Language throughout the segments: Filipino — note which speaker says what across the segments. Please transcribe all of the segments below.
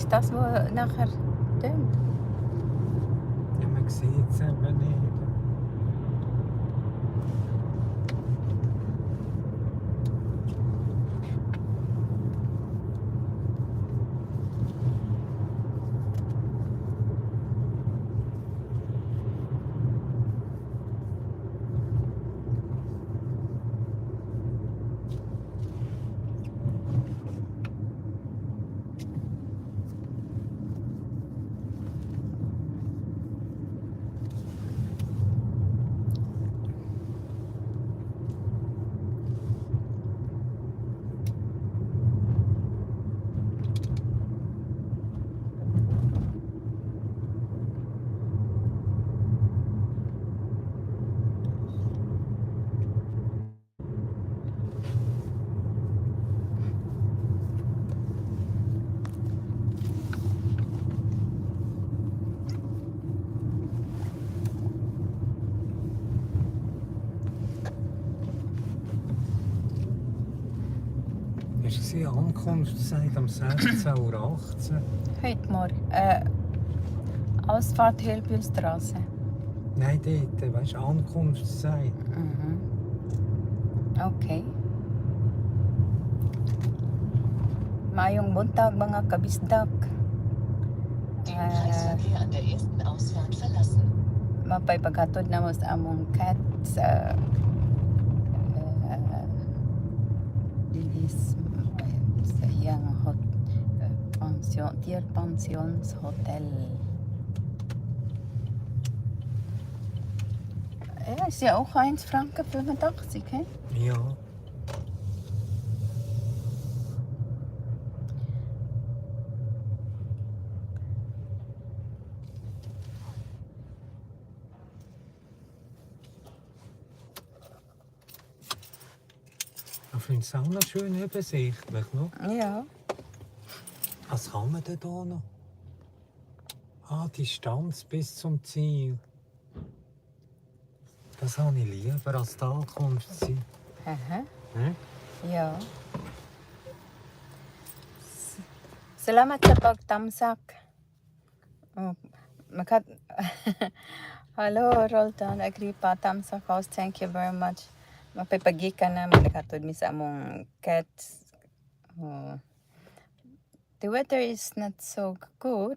Speaker 1: ist das, wo nachher tönt?
Speaker 2: Ja, man sieht es eben nicht. Hast du gesehen, Ankunftszeit am 16:18 Uhr?
Speaker 1: Heute Morgen. Ausfahrt Hilbülstraße.
Speaker 2: Nein, dort, weißt du, Ankunftszeit.
Speaker 1: Mhm. Okay. Mayong buntag mga kabisdak.
Speaker 3: Den Kreisverkehr an der ersten Ausfahrt verlassen.
Speaker 1: Mapay paghatod na mo sa among cat sa sa iyang Tierpensionshotel. Ja, ist ja auch 1,85 Franken, hä?
Speaker 2: Ja. Ich finde es auch noch schön übersichtlich. No?
Speaker 1: Ja.
Speaker 2: Was kann man denn hier noch? Ah, Distanz bis zum Ziel. Das habe ich lieber als die Ankunftszeit.
Speaker 1: Aha.
Speaker 2: Hm?
Speaker 1: Ja. Salamat sa pagtamsak. Oh, Hello, Roldan. Agripa, tamsak house. Thank you very much. Mapipagikan na nakatod mi sa among cats. Oh. The weather is not so good.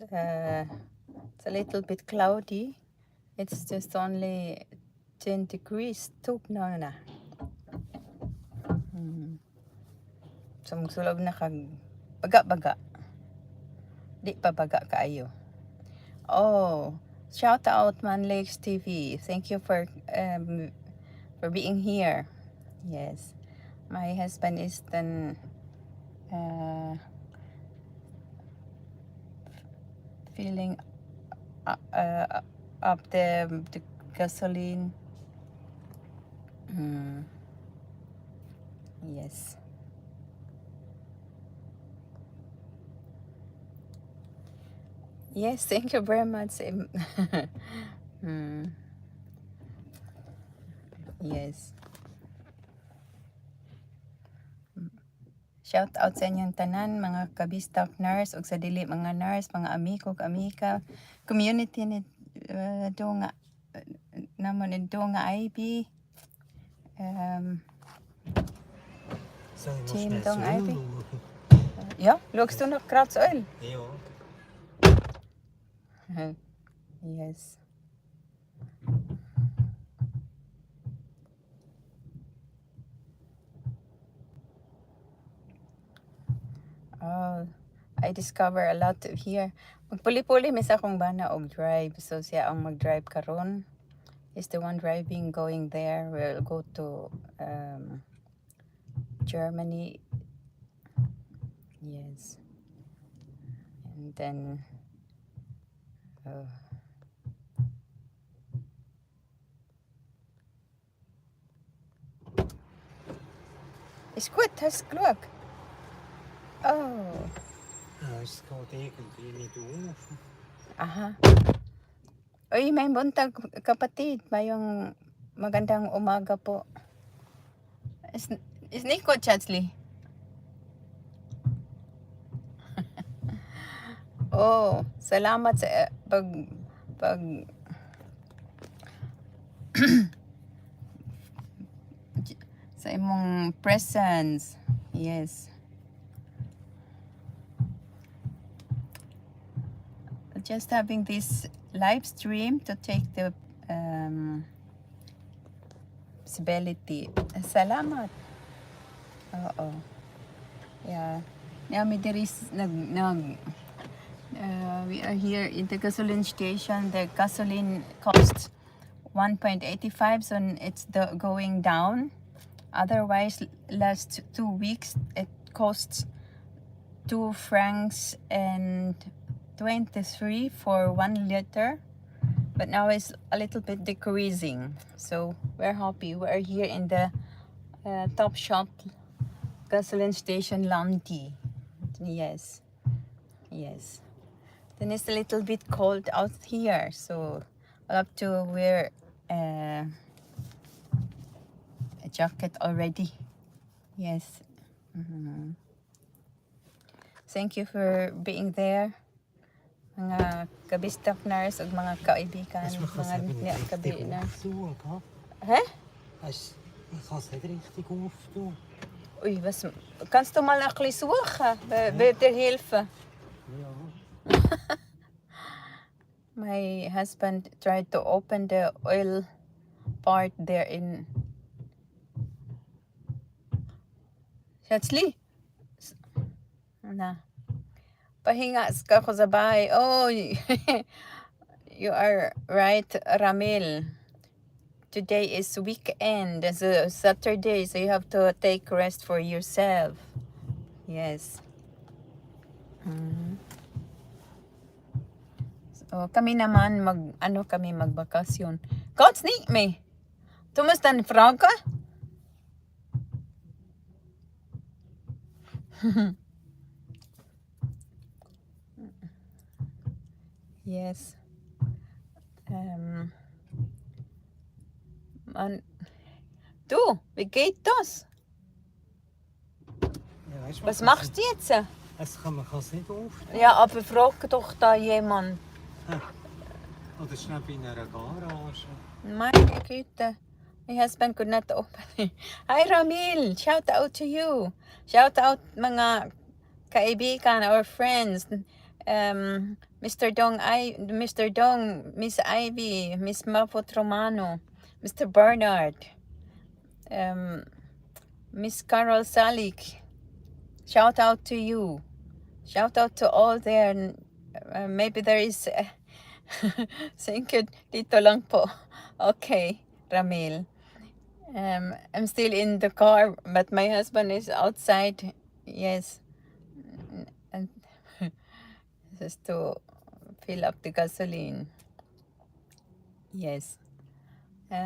Speaker 1: It's a little bit cloudy. It's just only 10 degrees. No. So magsulog na kag baga-baga. Di pa baga kaayo. Oh, shout out Man Lakes TV. Thank you for being here. Yes. My husband is then filling up the gasoline. Yes. Yes, thank you very much. Yes. Shout out sa inyong tanan, mga BisDak Nurse, ug sa dili mga nurse, mga amigo, amika, community ni do nga namon ito nga IB. Team dong IB. Ja, schaust du noch gerade Öl?
Speaker 2: Ja.
Speaker 1: Yes. Oh, I discover a lot here. Magpuli-puli mis akong bana og drive. So siya ang mag-drive karon. He's the one driving going there. We'll go to Germany. Yes. And then ist gut, hast du geschaut? Oh.
Speaker 2: Es geht irgendwie nicht auf.
Speaker 1: Aha. Uy, may buntag kapatid. Mayong magandang umaga po. Is Nico Chatsli? Oh, salamat sa pag sa imong presence. Yes. Just having this live stream to take the visibility. Salamat. Oo. Yeah. Yeah, may there is we are here in the gasoline station. The gasoline costs 1.85, so it's going down. Otherwise, last 2 weeks it costs 2 francs and 23 for 1 liter, but now it's a little bit decreasing. So we're happy. We're here in the Top Shop gasoline station Lamti. Yes, yes. Then it's a little bit cold out here, so I'll have to wear a jacket already. Yes. Thank you for being there, mga BisDak Nurse ug mga kaibigan,
Speaker 2: Also, man kann es
Speaker 1: mga
Speaker 2: eben nicht richtig
Speaker 1: kabina.
Speaker 2: auftun, gell?
Speaker 1: Hä?
Speaker 2: Man kann es nicht richtig auftun.
Speaker 1: Ui, was kannst du mal ein bisschen suchen? Wer dir helfen?
Speaker 2: Ja.
Speaker 1: My husband tried to open the oil part there in Schatzli. Na. Pahinga ka ko sa bahay. Oh, you are right, Ramil. Today is weekend, it's a Saturday, so you have to take rest for yourself. Yes. So, kami naman kami magbakasyon. God's niet me. Du musst dann fragen. Yes. Du, wie geht das?
Speaker 2: Ja, weißt du,
Speaker 1: Was machst du jetzt?
Speaker 2: Man kann es nicht auftun.
Speaker 1: Ja, aber frag doch da jemand.
Speaker 2: Oder schnell bei einer Garage.
Speaker 1: Meine Güte. My husband could not open it. Hi Ramil, shout out to you. Shout out mga kaibigan or friends. Mr. Dong, Miss Ivy, Miss Mapot Romano, Mr. Bernard, Miss Carol Salik. Shout out to you. Shout out to all there. Maybe there is. Thank you. Dito lang po. Okay, Ramil. I'm still in the car, but my husband is outside. Yes. And just to fill up the gasoline. Yes. We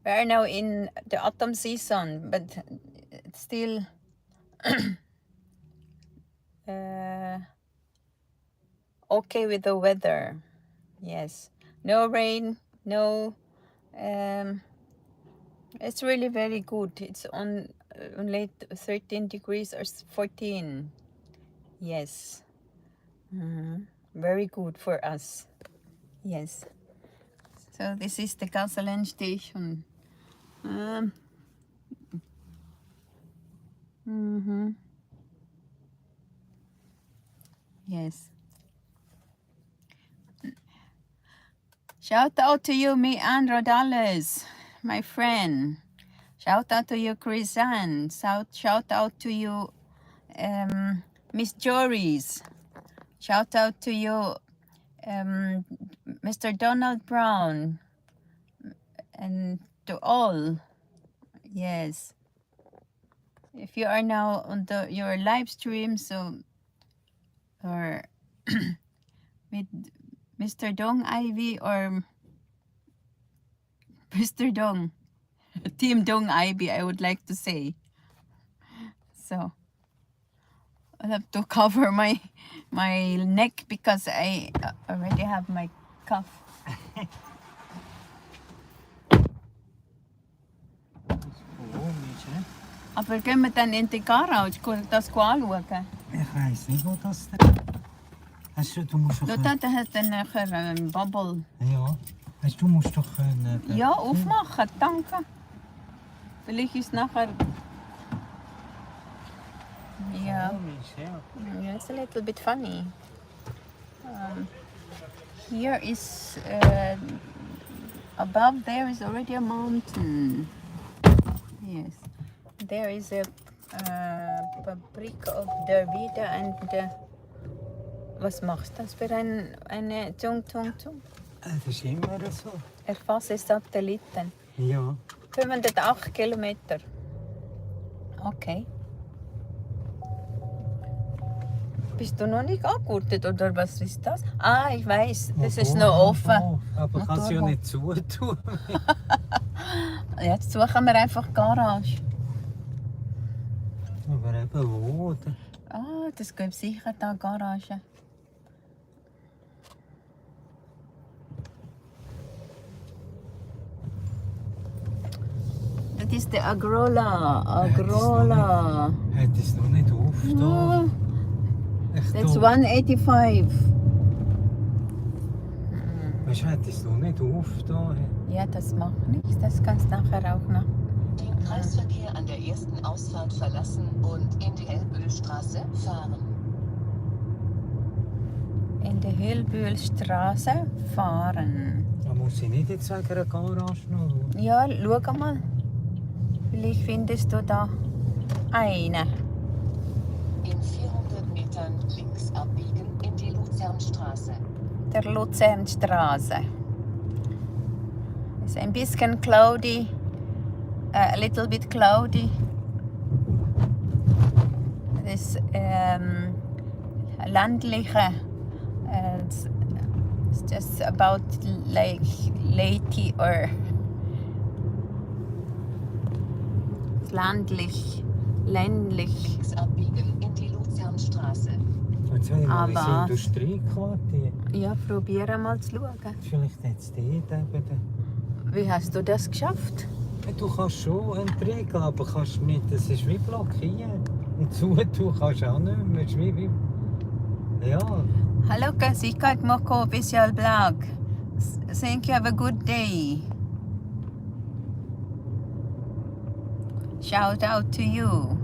Speaker 1: are now in the autumn season, but it's still okay with the weather. Yes. No rain, no it's really very good. It's on only 13 degrees or 14. Yes. Very good for us. Yes. So this is the gasoline station. Yes. Shout out to you, Mian Rodales, my friend. Shout out to you, Chrisanne. Shout out to you, Miss Joris. Shout out to you, Mr. Donald Brown. And to all. Yes. If you are now on your live stream, so or with Mr. Dong Ivy or Mr. Dong, Team Dong Ivy, I would like to say. So I'll have to cover my neck because I already have my cough. Aber gehen wir dann in die Garage, das anschauen?
Speaker 2: Ich weiss nicht, wo das ist. Du musst doch...
Speaker 1: Dort hat er nachher einen Bubble.
Speaker 2: Ja. Du musst doch können...
Speaker 1: Ja, aufmachen, danke. Vielleicht ist nachher... Ja. Yeah, it's a little bit funny. Here is... above there is already a mountain. Yes. There is a Paprika of Dervida and... was machst du das für eine Zung?
Speaker 2: Das ist immer so.
Speaker 1: Erfasse Satelliten.
Speaker 2: Ja.
Speaker 1: 508 Kilometer. Okay. Bist du noch nicht angegurtet oder was ist das? Ah, ich weiß, das ist noch offen.
Speaker 2: Aber ich kann es ja nicht zutun.
Speaker 1: Jetzt suchen wir einfach Garage.
Speaker 2: Aber eben wo?
Speaker 1: Ah, das gibt sicher da Garage. Das ist der Agrola.
Speaker 2: Hat es noch nicht aufgetan?
Speaker 1: That's 185.
Speaker 2: Weißt du, hat es noch nicht aufgetan?
Speaker 1: Ja, das macht nichts. Das kannst du nachher auch noch.
Speaker 3: Den Kreisverkehr an der ersten Ausfahrt verlassen und in die Elbölstraße fahren.
Speaker 1: In die Hillbühlstraße fahren.
Speaker 2: Da muss ich nicht jetzt wegen einer Garage noch.
Speaker 1: Ja, schau mal. Vielleicht findest du da eine.
Speaker 3: In 400 Metern links abbiegen in die Luzernstraße.
Speaker 1: Der Luzernstraße. Ist ein bisschen cloudy. A little bit cloudy. Das landliche. It's just about like late or ländlich.
Speaker 3: Links abbiegen in die Luzernstraße.
Speaker 2: Jetzt habe ich mal
Speaker 1: Aber-
Speaker 2: ins Industriequartier.
Speaker 1: Ja, probiere mal zu schauen.
Speaker 2: Vielleicht jetzt dort eben.
Speaker 1: Wie hast du das geschafft?
Speaker 2: Du kannst schon entriegeln, aber kannst nicht. Das ist wie blockiert. Und zutun kannst du auch nicht mehr. Es ist wie... Ja.
Speaker 1: Hello, BisDak Moko official blog. Thank you. Have a good day. Shout out to you.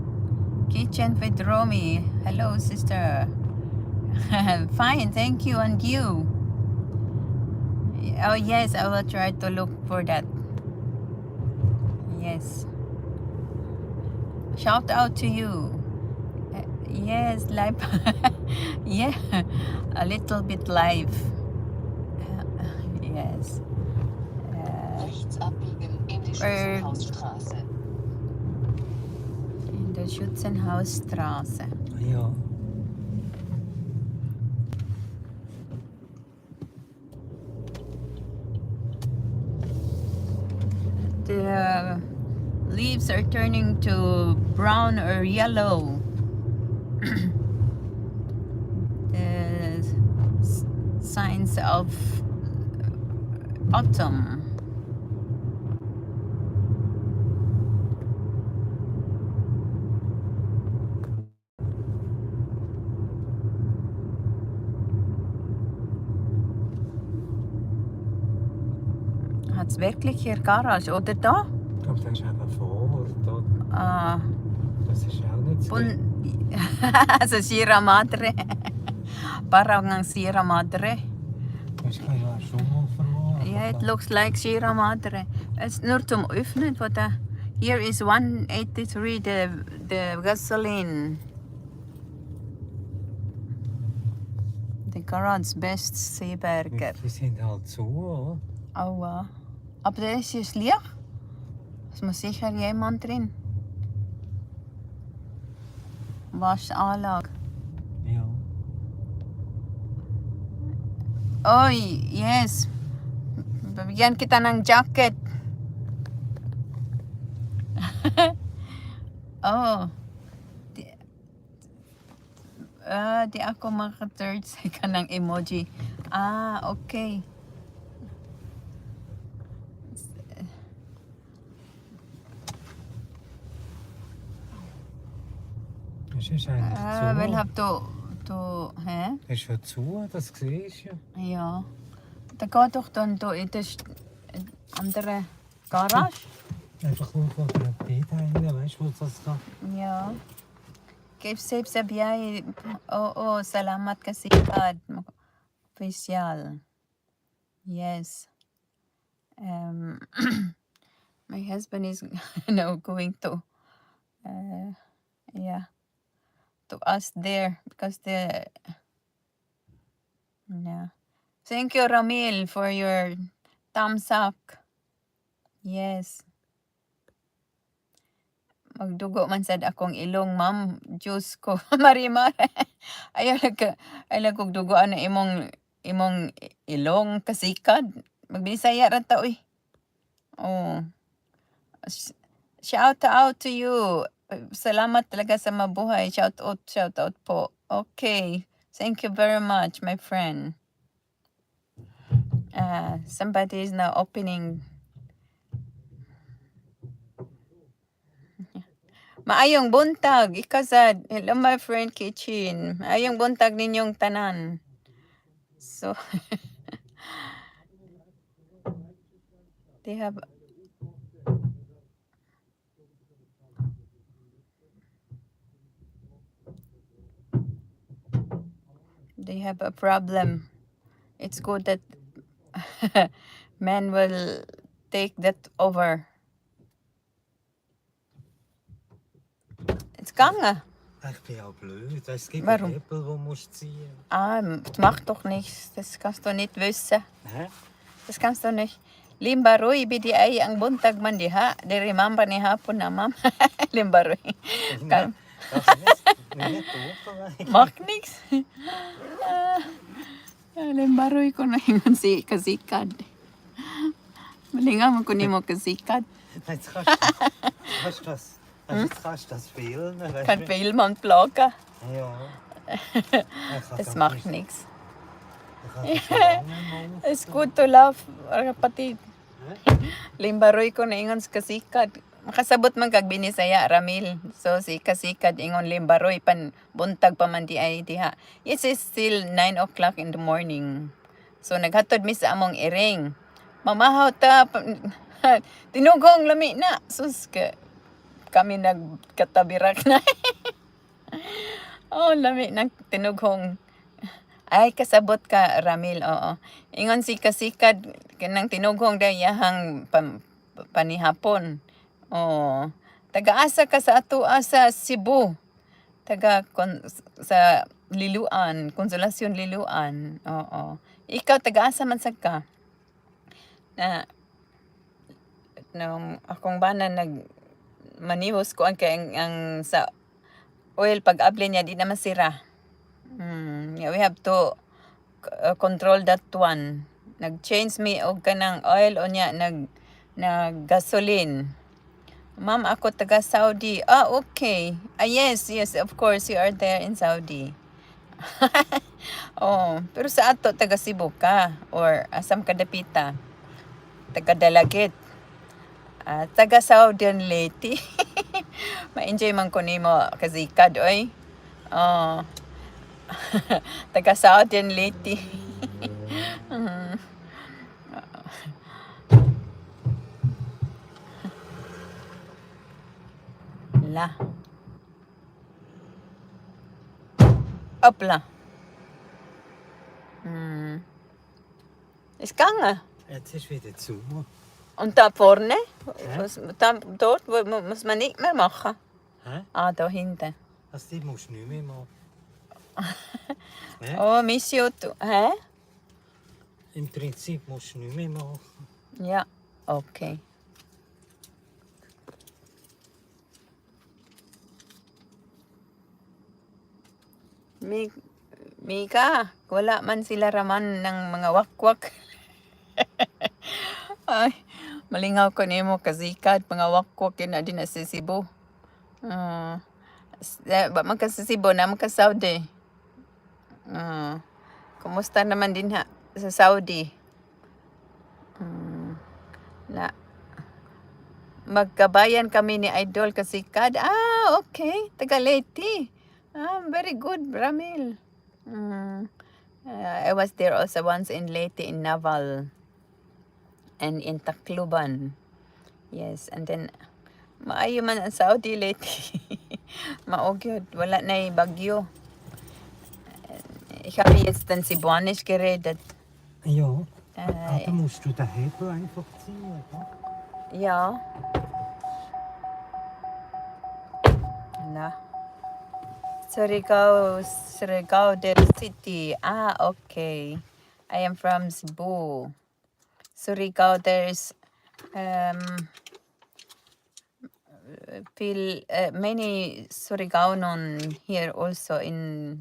Speaker 1: Kitchen with Romy. Hello, sister. Fine, thank you. And you? Oh yes, I will try to look for that. Yes. Shout out to you. Yes, live. Yeah, a little bit live. Yes.
Speaker 3: Rechts abbiegen in die Schützenhausstraße.
Speaker 1: In der Schützenhausstraße.
Speaker 2: Ja.
Speaker 1: The leaves are turning to brown or yellow. The signs of autumn. Hat es wirklich hier Garage? Oder da?
Speaker 2: Aber das ist eben vor Ort.
Speaker 1: Ah,
Speaker 2: Das ist auch nicht so.
Speaker 1: also Sierra Madre. Parang Sierra Madre.
Speaker 2: Das kann ja schon mal verloren.
Speaker 1: Yeah, it looks like Sierra Madre. Es ist nur zum Öffnen von der. Here is 183 the gasoline. The garage Best Seeberger.
Speaker 2: Die sind halt zu, oder?
Speaker 1: Aua. Aber da ist es Licht. Es muss sicher jemand drin. Waschanlage.
Speaker 2: Ja.
Speaker 1: Oh, yes. Bigyan kita ng jacket. Oh. Di ako maka-third second ng emoji. Ah, okay.
Speaker 2: Das ist eigentlich
Speaker 1: We'll
Speaker 2: zu.
Speaker 1: have to to, hä?
Speaker 2: Das ist schon zu, das siehst du ja.
Speaker 1: Ja. Dann geh doch dann da in das andere Garage.
Speaker 2: Einfach nur von der Beta hin, weißt du, wo das geht?
Speaker 1: Ja. Keep safe sa biyahe. Oo, salamat kasi Kad. Official. Yes. My husband is now going to, yeah, to us there because yeah. Thank you, Ramil, for your thumbs up. Yes. Magdugo man sad akong ilong, ma'am. Diyos ko. Marimar. Ayaw kog dugoan na imong ilong kasikad. Magbisaya ra ta, uy. Oh. Shout out to you. Salamat talaga sa mabuhay. Shout out po. Okay. Thank you very much, my friend. Somebody is now opening. Maayong buntag, ikasad. Hello, my friend Kitchen. Maayong buntag ninyong tanan. So, they have a problem. It's good that men will take that over. Jetzt gegangen.
Speaker 2: Ich bin auch blöd. Es gibt
Speaker 1: Warum?
Speaker 2: einen Hebel, den musst du ziehen.
Speaker 1: Das macht doch nichts. Das kannst du nicht wissen.
Speaker 2: Hä?
Speaker 1: Das kannst du nicht. Limbaroy, bidi ay ang buntag man diha. Di remember ni hapon na, ma'am. Limbaroy.
Speaker 2: Das ist nicht doof.
Speaker 1: Macht nichts. Limbaroy ko na ingon si kasikad. Malinga mo ko nimo kasikad.
Speaker 2: Jetzt kannst du das filmen.
Speaker 1: Kann film und vloggen.
Speaker 2: Ja.
Speaker 1: Das macht nichts. It's good to laugh, kapatid. Limbaroy ko na ingon sa kasikad. Makasabot man kag binisaya, Ramil. So si kasikad ingon limbaroy pan buntag pa man di ay diha. Yes, it's still 9 o'clock in the morning. So naghatod mi sa among iring. Mamahaw ta. Tinugong lami na. Sus kami nagkatabirak na. Oh, lami ng tinugong. Ay, kasabot ka, Ramil, oo. Ingon si kasikad, kanang tinugong dayahang panihapon. Oo. Taga-asa ka sa atua sa Cebu. Sa Liluan, Konsolasyon Liluan. Oo. Ikaw, taga-asa man sa ka. Akong bana manihos ko ang sa oil pag-able niya di naman sira. Yeah, we have to control that one. Nag-change me og kanang oil o niya nag gasoline. Ma'am, ako taga Saudi. Okay. Yes, of course you are there in Saudi. Oh, pero sa ato taga Cebu ka or asam ka dapita. Taga Dalagit. Taga Southern Leyte. Ma-enjoy man ko nimo kazikad oy. Oh. Taga Southern Leyte. La. Opla. Ist gegangen.
Speaker 2: Jetzt ist wieder zu.
Speaker 1: Und da vorne? Dort muss man nicht mehr machen.
Speaker 2: Hä?
Speaker 1: Da hinten.
Speaker 2: Also die musst du nicht mehr machen.
Speaker 1: Oh, miss you too. Hä?
Speaker 2: Im Prinzip musst du nicht mehr machen.
Speaker 1: Ja, okay. Mika, wala man sila raman ng mga wakwak. Ay, malingaw ko nimo kasikad mga wakwak na din sa Cebu. Ba man ka sa Cebu na man ka Saudi. Kumusta naman din sa Saudi? Magkabayan kami ni Idol kasikad. Okay, taga Leyte. Very good, Ramil. I was there also once in Leyte, in Naval, and in Tacloban. Yes, and then maayo man ang Saudi Leyte. Maogyod, wala na bagyo. Ich habe jetzt den Cebuanisch geredet.
Speaker 2: Ja.
Speaker 1: Äh,
Speaker 2: Da musst du den Hebel einfach ziehen, oder?
Speaker 1: Ja. Na. Surigao del City. Ah, okay. I am from Cebu. Surigao, there's many Surigaonon here also in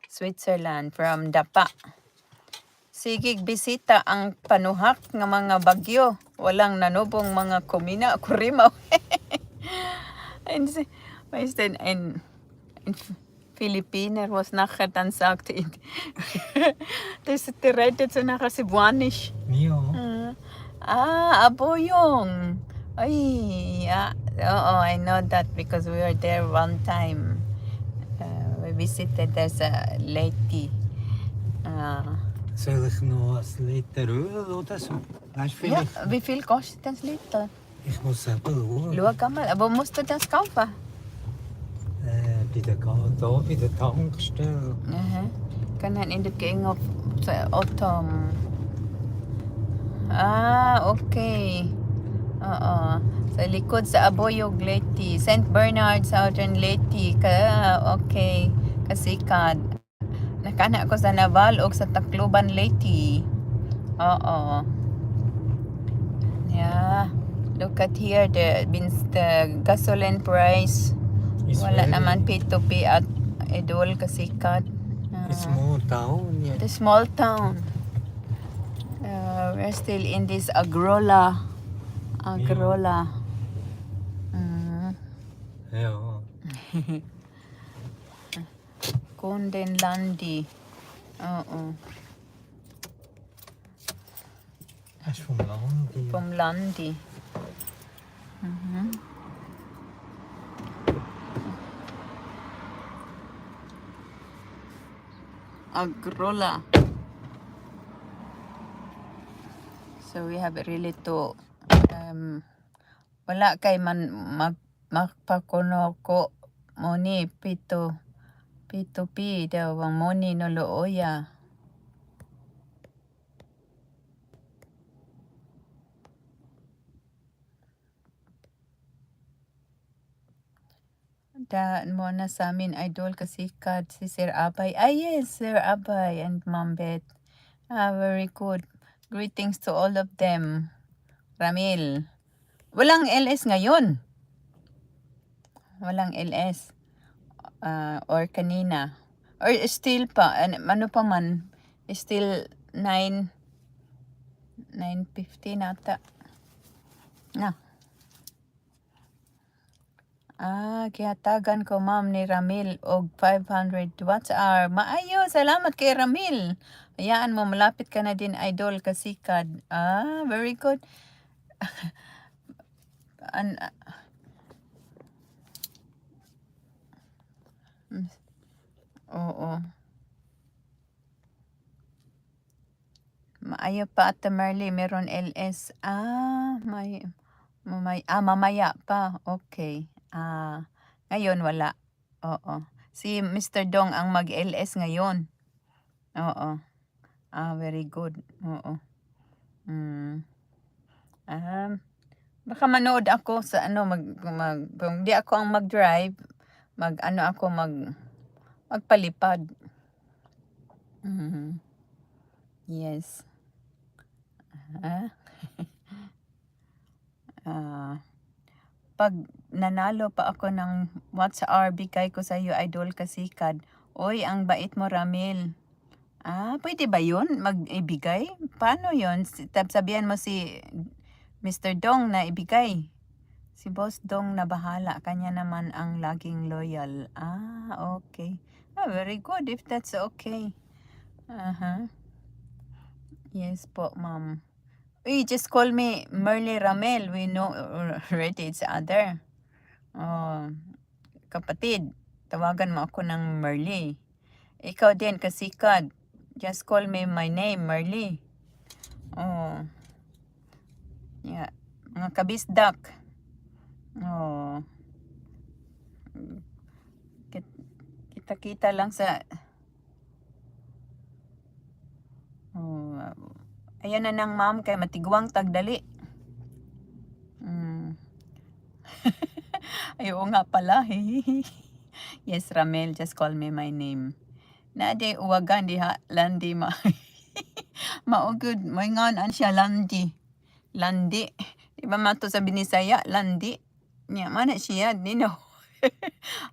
Speaker 1: Switzerland from Dapa. Sigig bisita ang panuhak ng mga bagyo. Walang nanubong mga kumina, kurimaw. Weißt du, ein Filipiner, was nachher dann sagte, das redet so nachher Cebuanisch.
Speaker 2: Ja.
Speaker 1: Aboyong. Ay, yeah. Oh, I know that because we were there one time. We visited as a lady.
Speaker 2: Soll ich noch ein Liter Öl oder so? Weißt du,
Speaker 1: Ja,
Speaker 2: vielleicht?
Speaker 1: wie viel kostet das Liter?
Speaker 2: Ich muss selber schauen.
Speaker 1: Schau mal, aber musst du das kaufen?
Speaker 2: Da bei der Tankstelle.
Speaker 1: Kanan induging of sa autumn. Okay. Oo. Sa likod sa Aboyog, Leyte. St. Bernard, Southern Leyte. Okay. Kasikat. Nakana ko sa Naval o sa Tacloban, Leyte. Oo. Yeah. Look at here, the gasoline price. Wala naman P2P at Idol kasikat.
Speaker 2: Small town, yeah.
Speaker 1: The small town. We're still in this Agrola.
Speaker 2: Ja.
Speaker 1: Kundenlandi. Oo.
Speaker 2: Das ist vom Land. Ja.
Speaker 1: Vom Landi. Agrola. So we have really to wala kay man magpakuno ko moni P2P daw ang moni no looya. Daan mo na sa amin idol kasikat si Sir Abay. Yes, Sir Abay and Ma'am Beth. Very good. Greetings to all of them. Ramil. Walang LS ngayon. Walang LS. Or kanina. Or still pa. Ano pa man. Still 9:50 nata. Na. Kihatagan ko ma'am ni Ramil og 500 watts hour. Maayo, salamat kay Ramil. Hayaan mo, malapit ka na din idol kasikad. Very good. Oo. Maayo pa at Marley, meron LS. Mamaya pa. Okay. Ngayon wala. Oo. Si Mr. Dong ang mag-LS ngayon. Oo. Very good. Oo. Baka manood ako sa kung di ako ang mag-drive, magpalipad. Yes. Pag nanalo pa ako ng watts hour, bigay ko sa iyo idol kasikad. Oy, ang bait mo Ramil. Pwede ba yun? Mag-ibigay? Paano yun? Sabihan mo si Mr. Dong na ibigay. Si Boss Dong na bahala. Kanya naman ang laging loyal. Okay. Very good if that's okay. Yes po, ma'am. Just call me Merly Ramel. We know already each other. Kapatid, tawagan mo ako ng Merly. Ikaw din, kasikad. Just call me my name, Marley. Oh. Yeah. Mga kabisdak. Oh. Kita-kita lang sa... Oh. Ayan na nang ma'am, kay matiguang tagdali. Ayaw nga pala. Yes, Ramel, just call me my name. Nade uwagan diha, landi ma. Maugod, moingan siya landi. Landi. Di ba man to sa Binisaya, landi. Nya man siya, dino.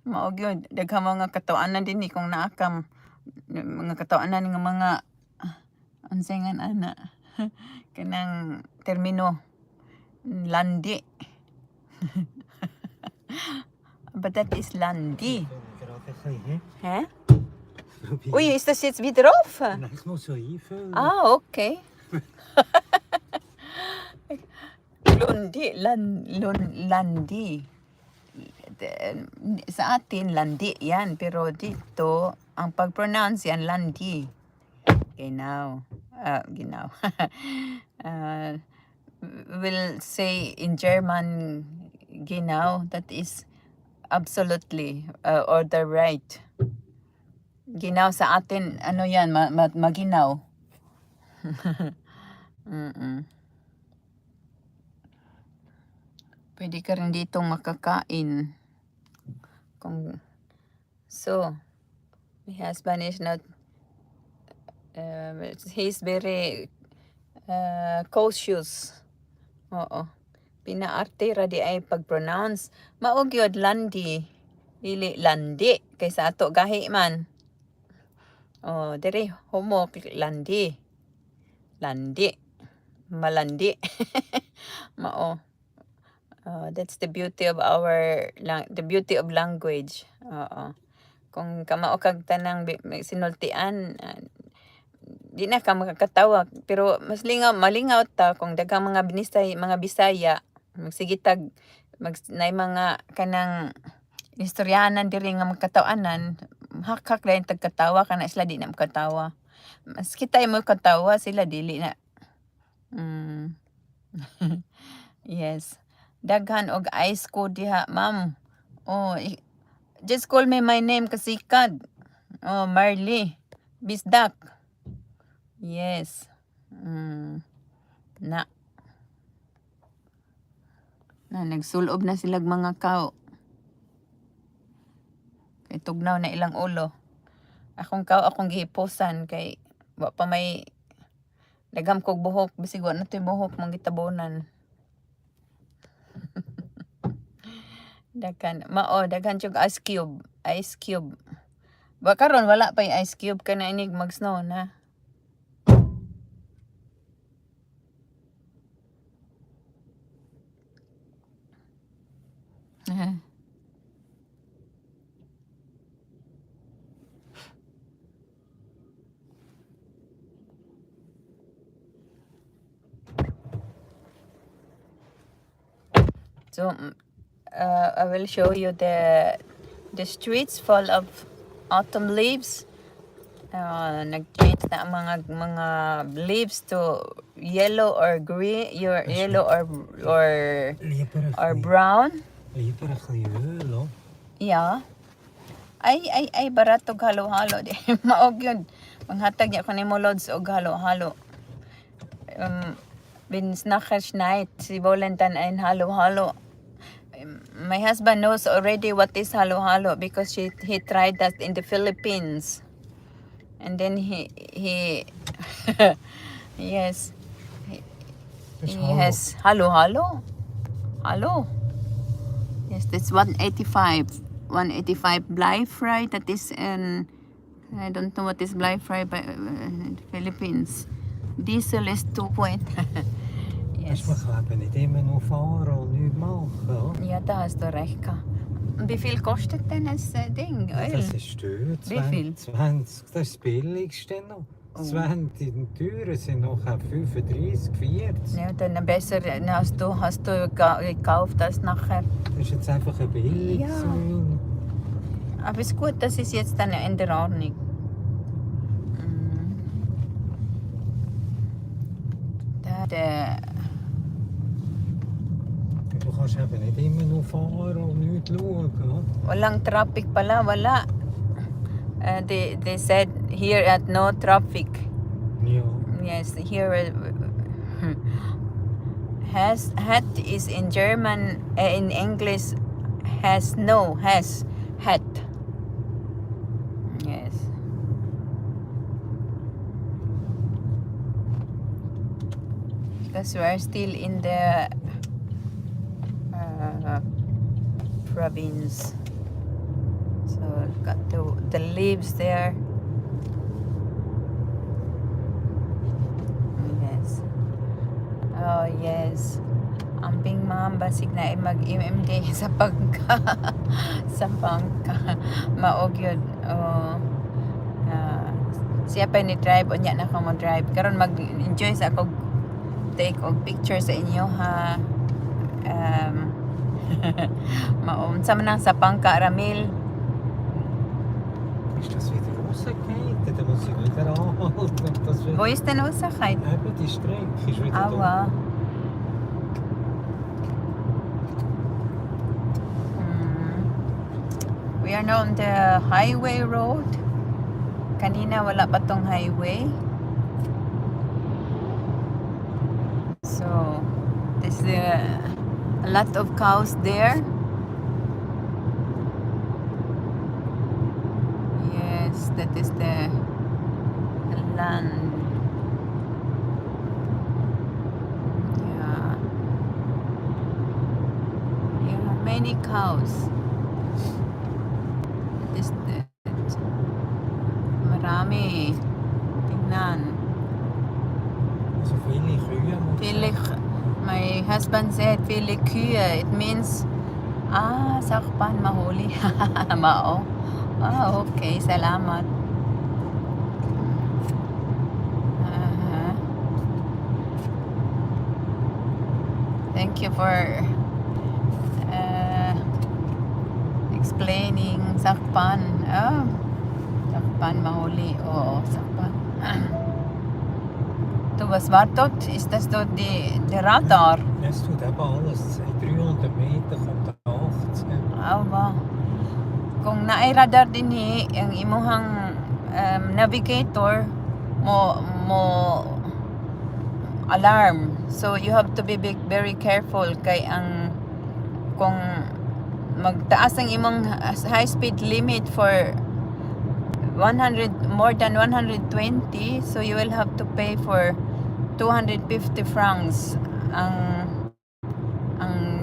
Speaker 1: Maugod, daghang mga katuanan din ni kung naakam mga katuanan ng mga unsengan ana. Kanang termino landi. But that is landi. Hè? Oei, is dat jetzt wieder offen?
Speaker 2: Nee, ik moet zo invullen.
Speaker 1: Ah, okay. Landi. Sa atin, landi yan. Pero dito, ang pag-pronounce yan, landi. Genau. Genau. We'll say in German, genau, that is absolutely or the right. Ginaw sa atin, ano yan, maginaw. Pwede ka rin ditong makakain. So, my husband is not, he's very cautious. Oo. Pinaarte ra di ay pag-pronounce. Maog yun, landi. Dili landi. Kaysa ato gahi man. Oh, diri homo landi. Landi. Malandi. Mao. That's the beauty of the beauty of language. Oo. Kung kamao kag tanang sinultian, di na ka makakatawa. Pero mas malingaw ta kung daghang mga Bisaya, magsigitag, nay mga kanang istoryanan diri nga magkatawanan, hak-hak lang tagkatawa kana sila di na makatawa. Mas kita mo katawa sila dili na. Yes. Daghan og ice ko diha, ma'am. Oh, just call me my name kasikad. Oh, Marley BisDak. Yes. Na nagsulob na silag mga kao. Kay tugnaw na ilang ulo. Akong gihiposan kay wa pa may dagam kog buhok, bisig wa na to'y buhok mong gitabonan. Daghan jug ice cube. Ba karon wala pa yung ice cube kana inig mag-snow na. So I will show you the streets full of autumn leaves. Nag-change na ang mga leaves to yellow or green, yellow or brown.
Speaker 2: Lieper kleur, hoor.
Speaker 1: Yeah. Ay baratog halo-halo di. Maog yun. Manghatag niya ko ni mo lods og halo-halo. Bin snackers night si Volentan ay halo-halo. My husband knows already what is halo-halo because he tried that in the Philippines. And then he yes. He has halo-halo. Halo. Yes, that's 185. 185 bly fry. That is I don't know what is bly fry by Philippines. Diesel is 2 point. Yes.
Speaker 2: Dus we gaan niet immer nur fahren und nichts machen.
Speaker 1: Ja, da hast du recht. Wie viel kostet denn das Ding?
Speaker 2: Ja, das ist teuer.
Speaker 1: Wie viel?
Speaker 2: 20, das ist das billigste noch. 20, die teuren sind noch 35, 40.
Speaker 1: Ja, dann besser hast du gekauft als nachher.
Speaker 2: Das ist jetzt einfach ein billiges.
Speaker 1: Ja. Aber ist gut, das ist jetzt dann in der Ordnung.
Speaker 2: Du kannst eben nicht immer nur fahren und nichts schauen.
Speaker 1: walang traffic pala, wala. They said here at no traffic.
Speaker 2: Ja.
Speaker 1: Yes, here hat is in German, in English has hat. Yes. Because we are still in the province. So got the leaves there. Yes. Oh yes. Amping ma'am basig na mag-MMD sa pagka sa pangka maogyod. Oh. Siya pa ni drive unya na ko mo drive karon mag-enjoy sa ako take og picture sa inyo ha. Maunsa man ang sa pangka Ramil.
Speaker 2: Ist das wieder rausgegangen? Dann muss ich wieder anhalten. Das wird...
Speaker 1: Wo ist denn Usachheit?
Speaker 2: Eben, die Strecke ist wieder
Speaker 1: Awa. We are now on the highway road. Kanina wala pa tong highway. So, there's a lot of cows there. Yes, that is the land. Yeah. Yeah, many cows. That is the marami. Tingnan.
Speaker 2: So viele Kühe.
Speaker 1: Viele, my husband said, viele Kühe. It means, sakpan mahuli. Mao. Okay. Salamat. Thank you for explaining. Sakpan. Sakpan mahuli. Oo, sakpan. Du, was war dort? Ist das dort die Radar?
Speaker 2: Es tut eben alles. 300 Meter kommt der 80.
Speaker 1: Awa. Kung naay radar din ang imuhang navigator mo alarm. So you have to be very careful kay ang kung magtaas ang imong high speed limit for 100 more than 120, so you will have to pay for 250 francs ang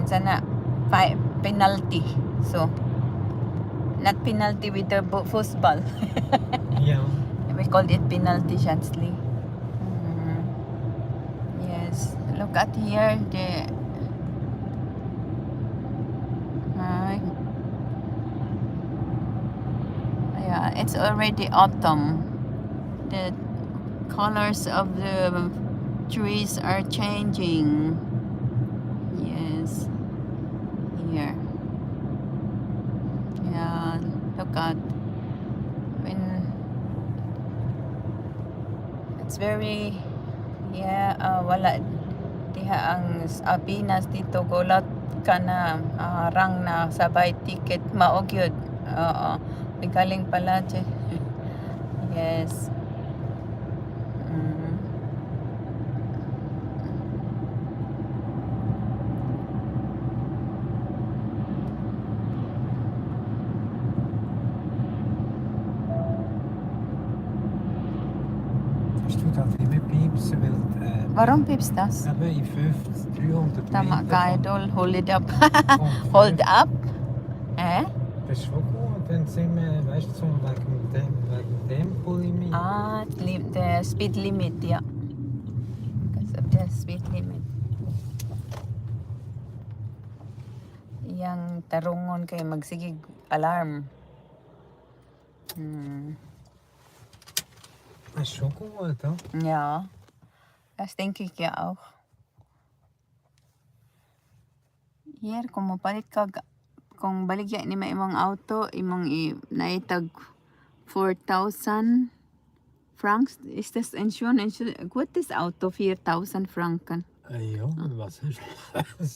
Speaker 1: sana penalty. So not penalty with the football.
Speaker 2: Ja.
Speaker 1: We called it penalty Shansley. Yes, look at here the yeah, it's already autumn. The colors of the trees are changing. Yes, here. Yeah, look at when it's very wala diha ang Pinas dito gulat ka na rang na sabay ticket maog yun. Oo. Galing pala yes.
Speaker 2: Es tut halt immer piepsen, weil...
Speaker 1: Warum piepst das?
Speaker 2: Eben in 300
Speaker 1: Tama
Speaker 2: Meter
Speaker 1: ka, idol. Hold it up. Hold up?
Speaker 2: Das ist schon gut, dann sind wir, weißt du, so wegen dem Tempolimit.
Speaker 1: The speed limit, yeah. Because of the speed limit. Yang tarungon kay magsigig alarm.
Speaker 2: Das ist schon gut, ja?
Speaker 1: Ja. Das denke ich ja auch. Hier, kung mapalit ka, kung baligya ni imong auto, imong naitag 4,000 Francs, ist das schon ein gutes Auto, 4.000 Franken.
Speaker 2: Ja, was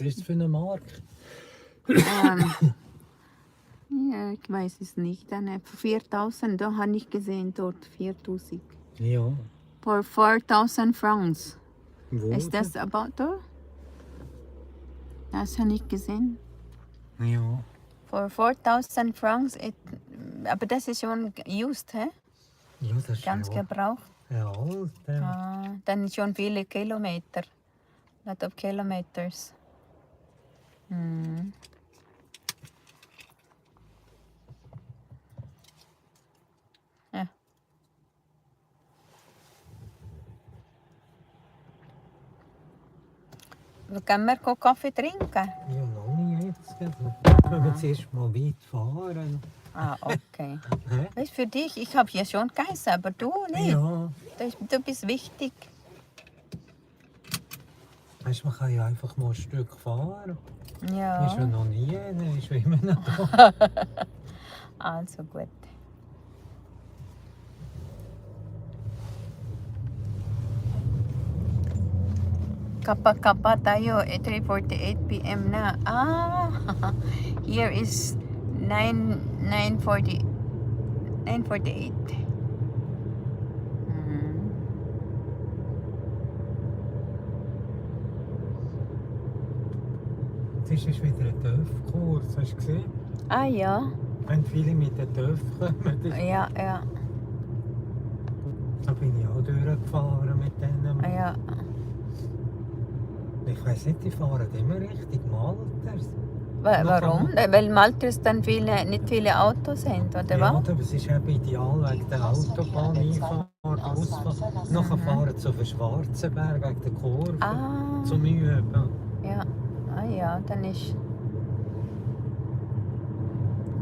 Speaker 2: ist für eine Marke?
Speaker 1: Ja, ich weiß es nicht. Dann 4.000, da habe ich gesehen, dort 4.000.
Speaker 2: Ja.
Speaker 1: For 4.000 Francs.
Speaker 2: Wo?
Speaker 1: Ist das about da? Das habe ich gesehen.
Speaker 2: Ja.
Speaker 1: For 4.000 Francs, aber das ist schon used, hä?
Speaker 2: Ja, das ist
Speaker 1: Ganz
Speaker 2: ja.
Speaker 1: gebraucht.
Speaker 2: Ja, alt.
Speaker 1: Dann schon viele Kilometer. Lot of kilometers. Ja. Können wir Kaffee trinken?
Speaker 2: Ja, noch nicht jetzt. Können wir zuerst mal weit fahren.
Speaker 1: Ah, okay.
Speaker 2: Hä?
Speaker 1: Weißt, für dich, ich habe ja schon geheißen, aber du nicht.
Speaker 2: Ja.
Speaker 1: Du bist wichtig.
Speaker 2: Weißt, man kann ja einfach mal ein Stück fahren.
Speaker 1: Ja.
Speaker 2: Ist ja noch nie, ist immer noch da.
Speaker 1: Also gut. Kapag tayo, 3:48 p.m. na. Here is 9:48.
Speaker 2: Jetzt ist wieder ein Töpfkurs, hast du gesehen?
Speaker 1: Ah ja,
Speaker 2: Wenn viele mit den Töpfen kommen,
Speaker 1: ja.
Speaker 2: da bin ich auch durchgefahren mit denen.
Speaker 1: Ja.
Speaker 2: Ich weiss nicht, die fahren immer richtig Malters.
Speaker 1: Warum? Weil Malters dann nicht viele Autos sind, oder
Speaker 2: Ja,
Speaker 1: was?
Speaker 2: aber es ist eben ideal wegen der Autobahn einfahren, Ausfahren. Nachher fahren sie auf den Schwarzenberg wegen der Kurve zum Üben.
Speaker 1: Ja. Ah ja, dann ist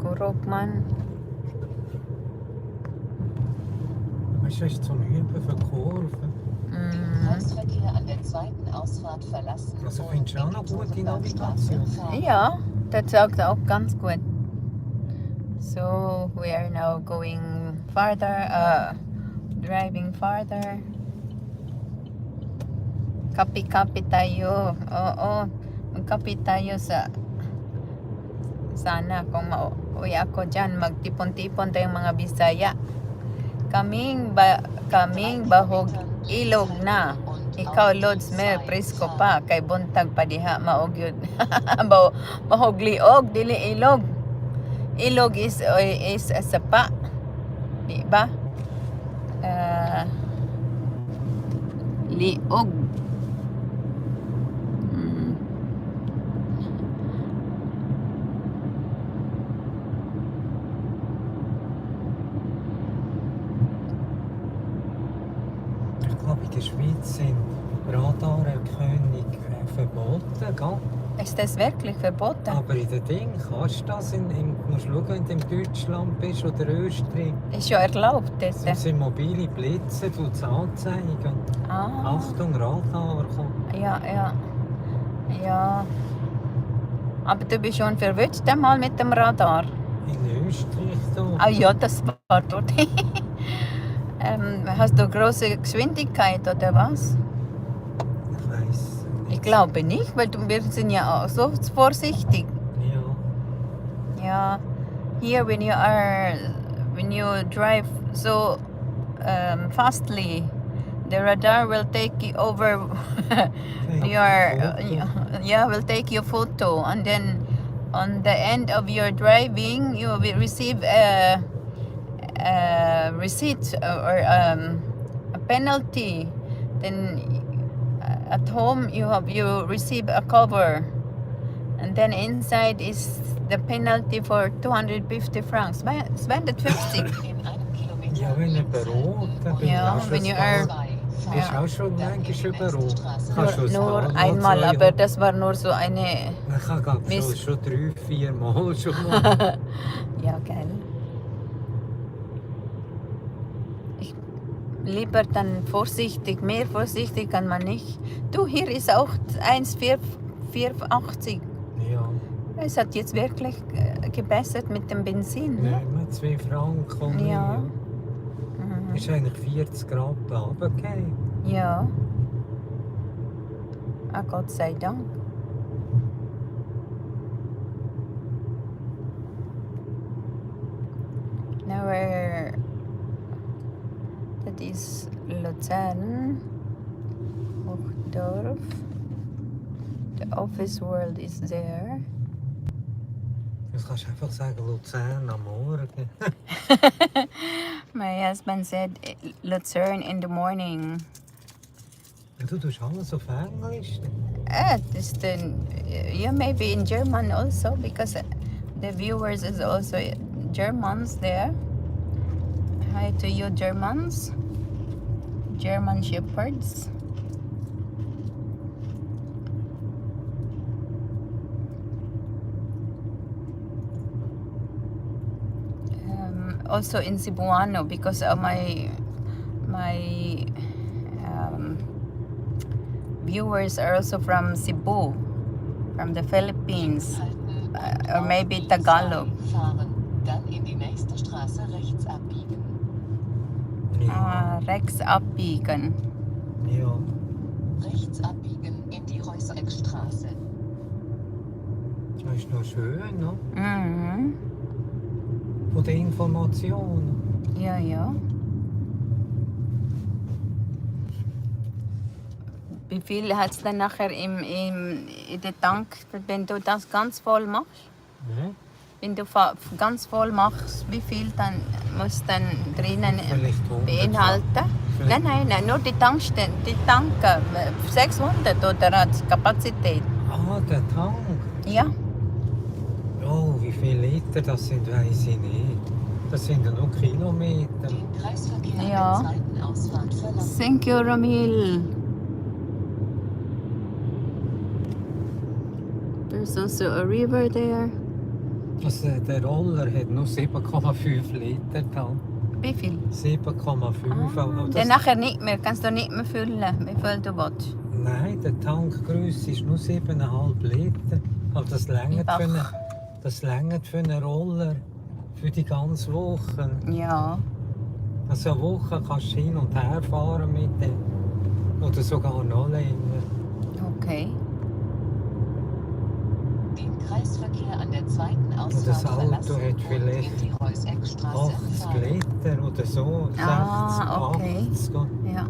Speaker 1: Kurokman.
Speaker 2: Weißt du, das ist zum Üben für Kurven.
Speaker 3: Kreisverkehr an der zweiten Ausfahrt verlassen.
Speaker 2: Also findest du auch noch gute Navigation?
Speaker 1: Ja, das sagt auch ganz gut. So, we are now going farther, driving farther. Kapi tayo. Oo, magkapi tayo sa sana kung mauwi ako dyan, magtipon-tipon tayong mga Bisaya. Kaming bahog ilog na. Ikaw Lods Mer presko pa kay buntag pa diha maog yun. Bahog liog dili ilog. Ilog is sapa. Di ba? Liog.
Speaker 2: Ich glaube, in der Schweiz sind Radarkönig verboten, gell?
Speaker 1: Ist das wirklich verboten?
Speaker 2: Aber in den Ding kannst du das, musst schauen, wenn du in Deutschland bist oder Österreich.
Speaker 1: Ist ja erlaubt
Speaker 2: Das
Speaker 1: dort.
Speaker 2: sind mobile Blitze, die es anzeigen.
Speaker 1: Ah,
Speaker 2: Achtung, Radar kommt.
Speaker 1: ja. Aber du bist schon verwünscht einmal mit dem Radar.
Speaker 2: In Österreich da.
Speaker 1: Ah ja, das war dort. Hast du große Geschwindigkeit oder was?
Speaker 2: Ich weiss nicht.
Speaker 1: Ich glaube nicht, weil wir sind ja auch so vorsichtig.
Speaker 2: Ja.
Speaker 1: Ja, here when you drive so fastly, the radar will take you over will take your photo, and then on the end of your driving you will receive a receipt or a penalty. Then at home you receive a cover, and then inside is the penalty for 250 francs. 250.
Speaker 3: In einem Kilometer
Speaker 2: Ja, wenn
Speaker 3: links
Speaker 2: jemand rot, dann bin
Speaker 1: Ja,
Speaker 2: ich auch
Speaker 1: wenn
Speaker 2: schon
Speaker 1: you
Speaker 2: ein
Speaker 1: are-
Speaker 2: paar- Bist auch schon manchmal überrot.
Speaker 1: Nur einmal, aber das war nur so eine.
Speaker 2: Ich habe
Speaker 1: Miss-
Speaker 2: schon 3-4 Mal schon mal.
Speaker 1: Ja, geil. Lieber dann vorsichtig, mehr vorsichtig kann man nicht. Du, hier ist auch 1,480.
Speaker 2: Ja,
Speaker 1: Es hat jetzt wirklich gebessert mit dem Benzin. Ne?
Speaker 2: nehmen wir 2 Franken.
Speaker 1: Ja.
Speaker 2: Ist eigentlich 40 Grad runtergefallen.
Speaker 1: Ja. Ah, Gott sei Dank. Now that is Luzern, Hochdorf. The office world is there.
Speaker 2: Jetzt kannst du einfach sagen, Luzern am Morgen.
Speaker 1: My husband said Luzern in the morning.
Speaker 2: Ja, du tust alles auf Englisch.
Speaker 1: This the yeah, maybe in German also because the viewers is also Germans there. Hi to you Germans, German shepherds. Also in Cebuano because my viewers are also from Cebu, from the Philippines, or maybe Tagalog.
Speaker 3: Fahren, dann in die nächste Straße rechts abbiegen.
Speaker 2: Ja.
Speaker 1: Rechts abbiegen.
Speaker 2: Ja.
Speaker 3: Rechts abbiegen in die Reuseckstraße.
Speaker 2: Das ist noch schön, ne?
Speaker 1: Mhm.
Speaker 2: Von den Informationen.
Speaker 1: Ja, ja. Wie viel hat es dann nachher in den Tank, wenn du das ganz voll machst?
Speaker 2: Ja.
Speaker 1: Wenn du ganz voll machst, wie viel dann muss dann drinnen
Speaker 2: Vielleicht 100.
Speaker 1: beinhalten?
Speaker 2: Vielleicht.
Speaker 1: Nein, nur die Tankstellen, die Tanken, 600 oder hat es Kapazität?
Speaker 2: Ah, der Tank.
Speaker 1: Ja.
Speaker 2: Oh, wie viele Liter das sind, weiß ich nicht. Das sind ja nur Kilometer.
Speaker 3: Den Kreisverkehr
Speaker 1: Ja.
Speaker 3: an der zweiten Ausfahrt verlassen.
Speaker 1: Thank you, Ramil. There's also a river there.
Speaker 2: Also, der Roller hat nur 7,5 Liter Tank.
Speaker 1: Wie viel?
Speaker 2: 7,5. aber
Speaker 1: Dann nachher nicht mehr, kannst du nicht mehr füllen, wie viel du willst.
Speaker 2: Nein, der Tankgröße ist nur 7,5 Liter. Aber das reicht
Speaker 1: Bach.
Speaker 2: für einen Roller für die ganze Woche.
Speaker 1: Ja.
Speaker 2: Also eine Woche kannst du hin und her fahren mit dem. Oder sogar noch länger.
Speaker 1: Okay.
Speaker 3: Den Kreisverkehr an der zweiten
Speaker 2: Und
Speaker 3: Ausfahrt
Speaker 2: das Auto
Speaker 3: verlassen
Speaker 2: hat
Speaker 3: und
Speaker 2: vielleicht
Speaker 3: in die Reuseckstraße
Speaker 2: 80
Speaker 3: fahren.
Speaker 2: Liter oder so. 60,
Speaker 1: Ah, okay.
Speaker 2: 80.
Speaker 1: Ja.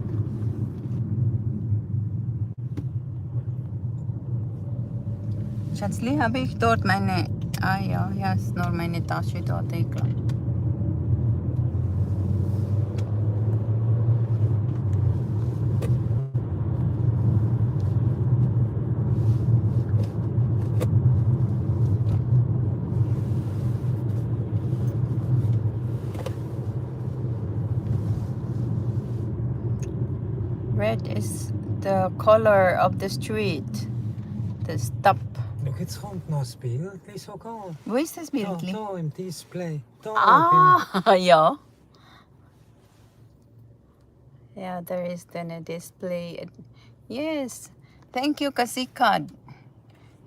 Speaker 1: Schatzli, habe ich dort meine... Ah ja, ja, ist nur meine Tasche dort, ich glaube. Red is the color of the street. The stop.
Speaker 2: Schau, jetzt kommt noch ein Bild sogar.
Speaker 1: Wo ist das
Speaker 2: Da,
Speaker 1: Bild?
Speaker 2: da im Display. Da
Speaker 1: Ah, ja. Yeah, there is then a display. Yes. Thank you, Kasikad.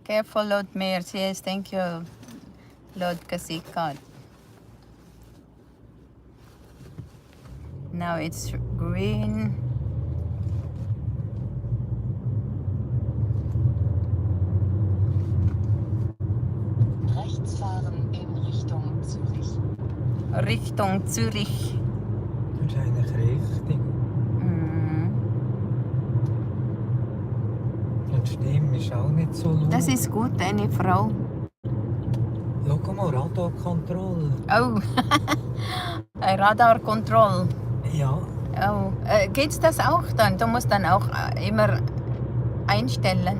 Speaker 1: Careful, Lord Mayor. Yes, thank you, Lord Kasikad. Now it's green.
Speaker 3: Rechts fahren in Richtung Zürich.
Speaker 1: Richtung Zürich.
Speaker 2: Das ist eigentlich richtig.
Speaker 1: Mhm.
Speaker 2: Und die Stimme ist auch nicht so laut.
Speaker 1: Das ist gut, eine Frau.
Speaker 2: Schau mal, Radarkontrolle.
Speaker 1: Oh, Radarkontrolle.
Speaker 2: Ja.
Speaker 1: Oh, geht's das auch dann? Du musst dann auch immer einstellen.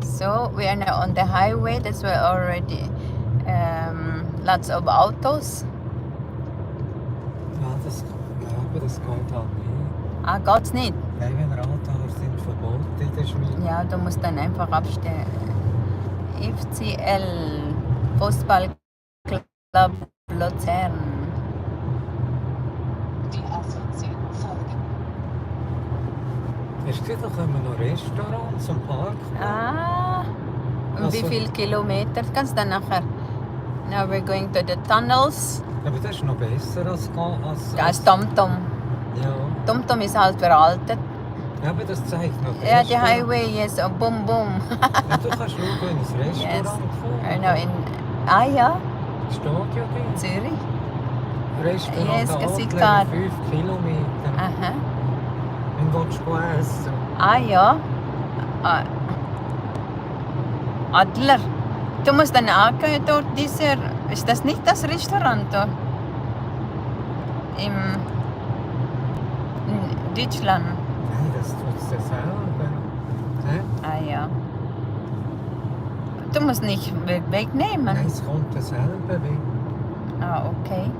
Speaker 1: So, we are now on the highway. That's where already lots of autos.
Speaker 2: Ja, aber das geht halt nicht.
Speaker 1: Ah, geht's nicht?
Speaker 2: Nein, wenn Radar sind verboten in der Schweiz.
Speaker 1: Ja, du musst dann einfach abstellen. FCL, Fußballclub Luzern.
Speaker 3: Die A14 folgen.
Speaker 2: Hast du gesehen, da kommen noch Restaurants zum Park.
Speaker 1: Ah, und wie
Speaker 2: Also-
Speaker 1: viele Kilometer? Kannst du dann nachher Now we're going to the tunnels.
Speaker 2: Aber das ist noch besser als
Speaker 1: Als TomTom.
Speaker 2: Ja.
Speaker 1: TomTom ist halt veraltet.
Speaker 2: Ja, aber das zeigt noch das
Speaker 1: Ja, die
Speaker 2: Restaurant.
Speaker 1: Highway ist so boom boom.
Speaker 2: Ja, du kannst schauen ins Restaurant
Speaker 1: Yes.
Speaker 2: fahren.
Speaker 1: Genau in... Ah ja,
Speaker 2: Steht ja dort.
Speaker 1: Zürich.
Speaker 2: Restaurant
Speaker 1: Yes,
Speaker 2: Adler,
Speaker 1: Gesikat.
Speaker 2: 5 Kilometer.
Speaker 1: Aha.
Speaker 2: Wenn du essen.
Speaker 1: Ah ja. Ah. Adler. Du musst dann angehen dort dieser... Ist das nicht das Restaurant dort? In Deutschland.
Speaker 2: Nein, das tut es selber. Hä?
Speaker 1: Ah ja. Du musst nicht wegnehmen.
Speaker 2: Nein, es kommt selber weg.
Speaker 1: Ah, okay.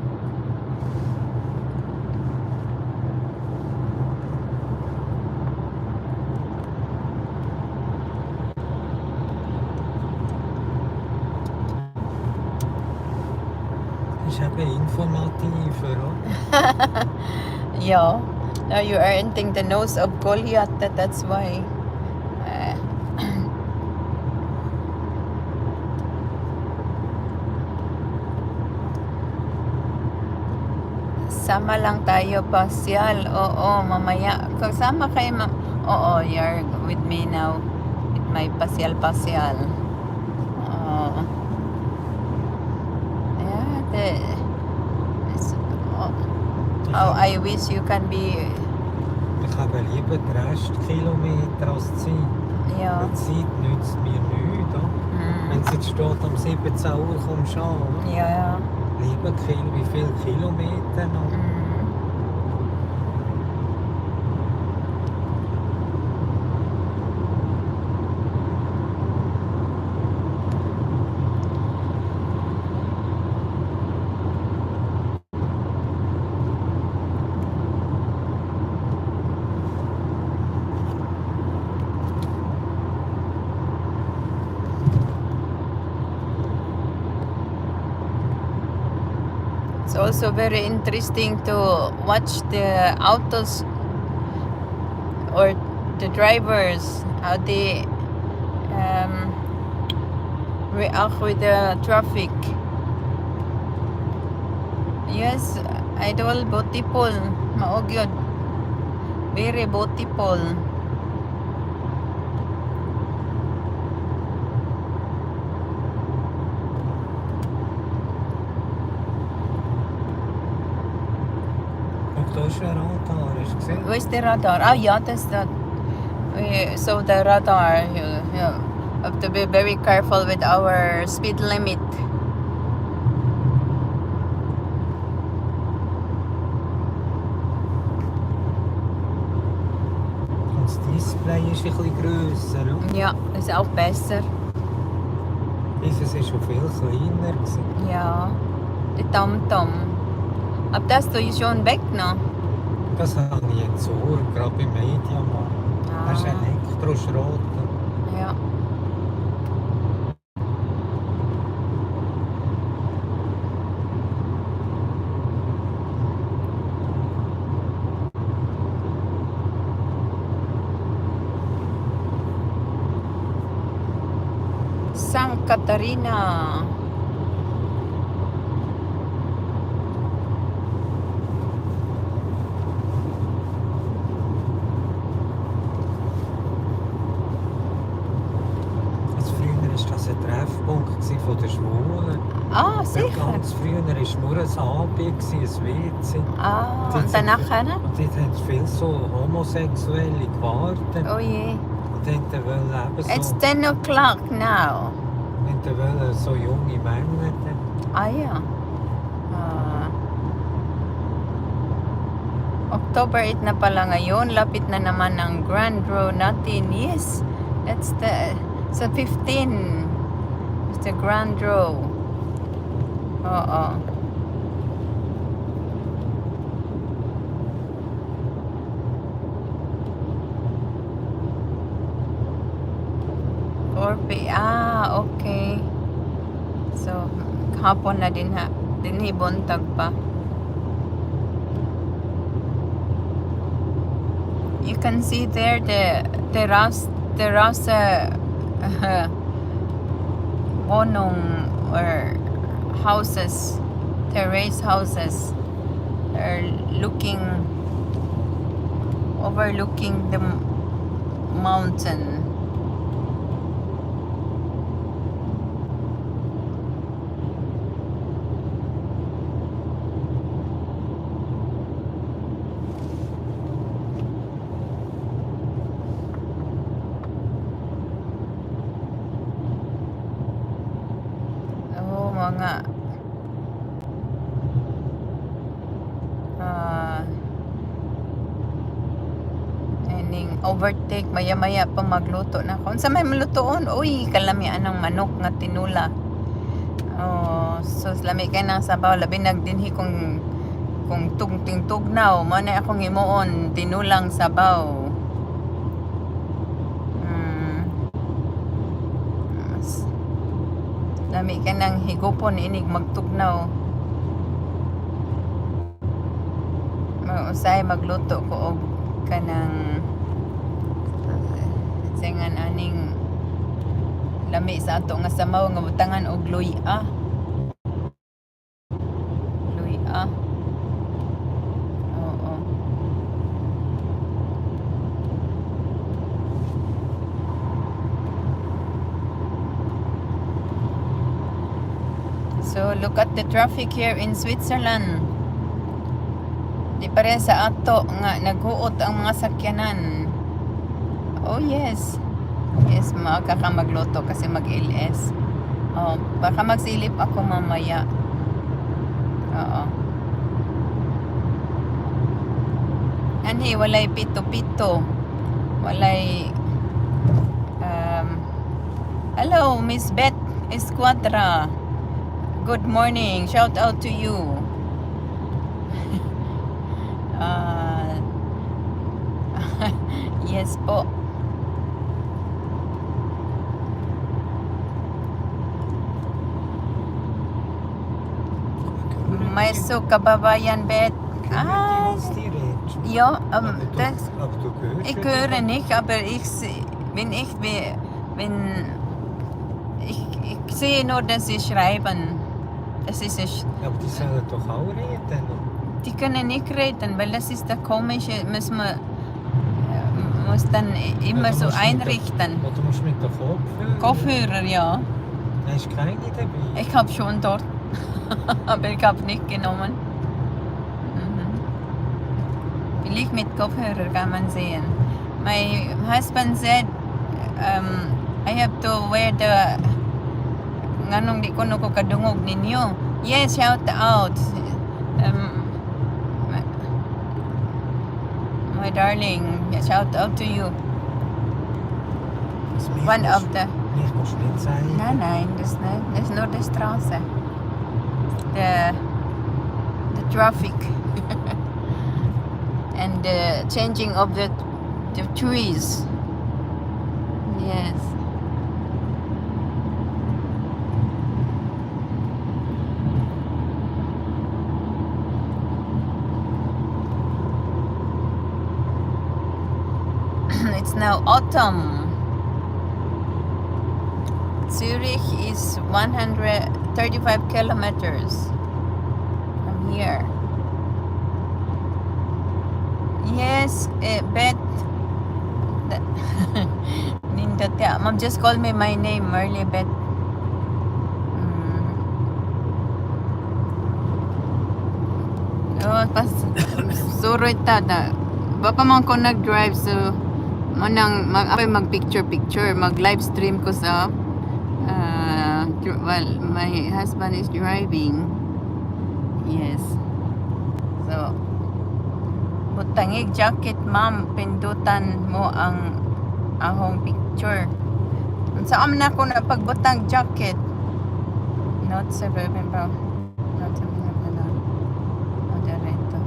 Speaker 2: Das ist eben informativer, oder?
Speaker 1: Ja. Now you are entering the nose of Goliath. That's why. Sama lang tayo pasyal. Oo, mamaya. Kasama kayo, ma'am. Oo, you're with me now. With my pasyal-pasyal. Oo. Yeah, oh, I wish you can be...
Speaker 2: Ich habe lieber die Restkilometer als die Zeit.
Speaker 1: Ja.
Speaker 2: Die Zeit nützt mir nichts. Oder? Wenn es jetzt steht, um 17 Uhr kommst du an. Oder?
Speaker 1: Ja, ja.
Speaker 2: Lieber wie viele Kilometer noch?
Speaker 1: It's also very interesting to watch the autos or the drivers, how they react with the traffic. Yes, idol, beautiful. Maog yun. Very beautiful.
Speaker 2: Da ist ein Radar, hast du gesehen?
Speaker 1: Wo ist der Radar? Ah ja, das ist das. We saw the radar. You have to be very careful with our speed limit.
Speaker 2: Und das Display ist ein bisschen grösser. Oder?
Speaker 1: Ja, ist auch besser.
Speaker 2: Dieses war schon viel kleiner. Gewesen.
Speaker 1: Ja, die TomTom. Aber das du schon weg noch.
Speaker 2: Das habe ich entsorgt, gerade beim Mediamarkt. Das ist Elektroschrott.
Speaker 1: Ja. St. Katharina.
Speaker 2: Von den Schwulen.
Speaker 1: Ah, sicher.
Speaker 2: Ganz früher war es nur ein AB, ein WC.
Speaker 1: Ah, und danach?
Speaker 2: Und dort haben viele so Homosexuelle gewartet.
Speaker 1: Oh je.
Speaker 2: Und dann wollen eben so,
Speaker 1: It's 10 o'clock now.
Speaker 2: dann wollen so junge Männer.
Speaker 1: Ah ja. October 8 na pala ngayon. Lapit na naman ang Grand Row natin. Yes. That's the... So 15. It's the Grand Row. Oo. Okay. So, hapon na din ha. Dinhibuntag pa. You can see there the terrace Bonong or houses, terrace houses, are overlooking the mountain. Oh, mga ining overtake maya-maya pa magluto na ako. Unsa may malutoon? Uy, kalamian ng manok nga tinula. Oh, so lami kay nang sabaw labi nagdinhi kung tugnaw mo na akong himuon tinulang sabaw. Lami ka nang higupon inig magtugnaw. Mausay magluto ko og kanang sengan aning lami sa ato nga samaw nga butangan og luya. Luya. Oo. So look at the traffic here in Switzerland. Di pa rin sa ato nga naghuot ang mga sakyanan. Oh yes. Yes, magluto kasi mag-LS. Oh, baka magsilip ako mamaya. Oo. Anhi, walay pito-pito. Walay hello, Miss Beth Esquadra. Good morning. Shout out to you. Yes po. May so kababayan Beth. Ah, ja, das, ich höre nicht, aber ich sehe nur, dass sie schreiben. Das ist es.
Speaker 2: Aber die sollen doch auch reden.
Speaker 1: Die können nicht reden, weil das ist der komische, muss dann immer so einrichten.
Speaker 2: Oder musst du mit der Kopfhörer?
Speaker 1: Kopfhörer, ja.
Speaker 2: Hast du keine dabei?
Speaker 1: Ich habe schon dort, aber ich habe nicht genommen. Vielleicht mit Kopfhörer kann man sehen. My husband said, I have to wear the nganong di ko no ko kadungog ninyo. Yes, shout out. My darling, shout out to you. One of the...
Speaker 2: Mich musst du nicht sagen.
Speaker 1: Nein, das nicht. Das ist nur die Straße. The traffic. And the changing of the trees. Yes. It's now autumn. Zurich is 135 kilometers from here. Yes, Beth. Nindot ya. Mom just called me my name, Marley Beth. Oh, pas suroy ta da. Bapa man ko nag-drive so mag-picture, mag-live stream ko sa well, my husband is driving. Yes. So, butangig jacket, ma'am, pindutan mo ang ahong picture. Saan na ako na pagbutang jacket? Not suburban bro. Not suburban bro. Moderito.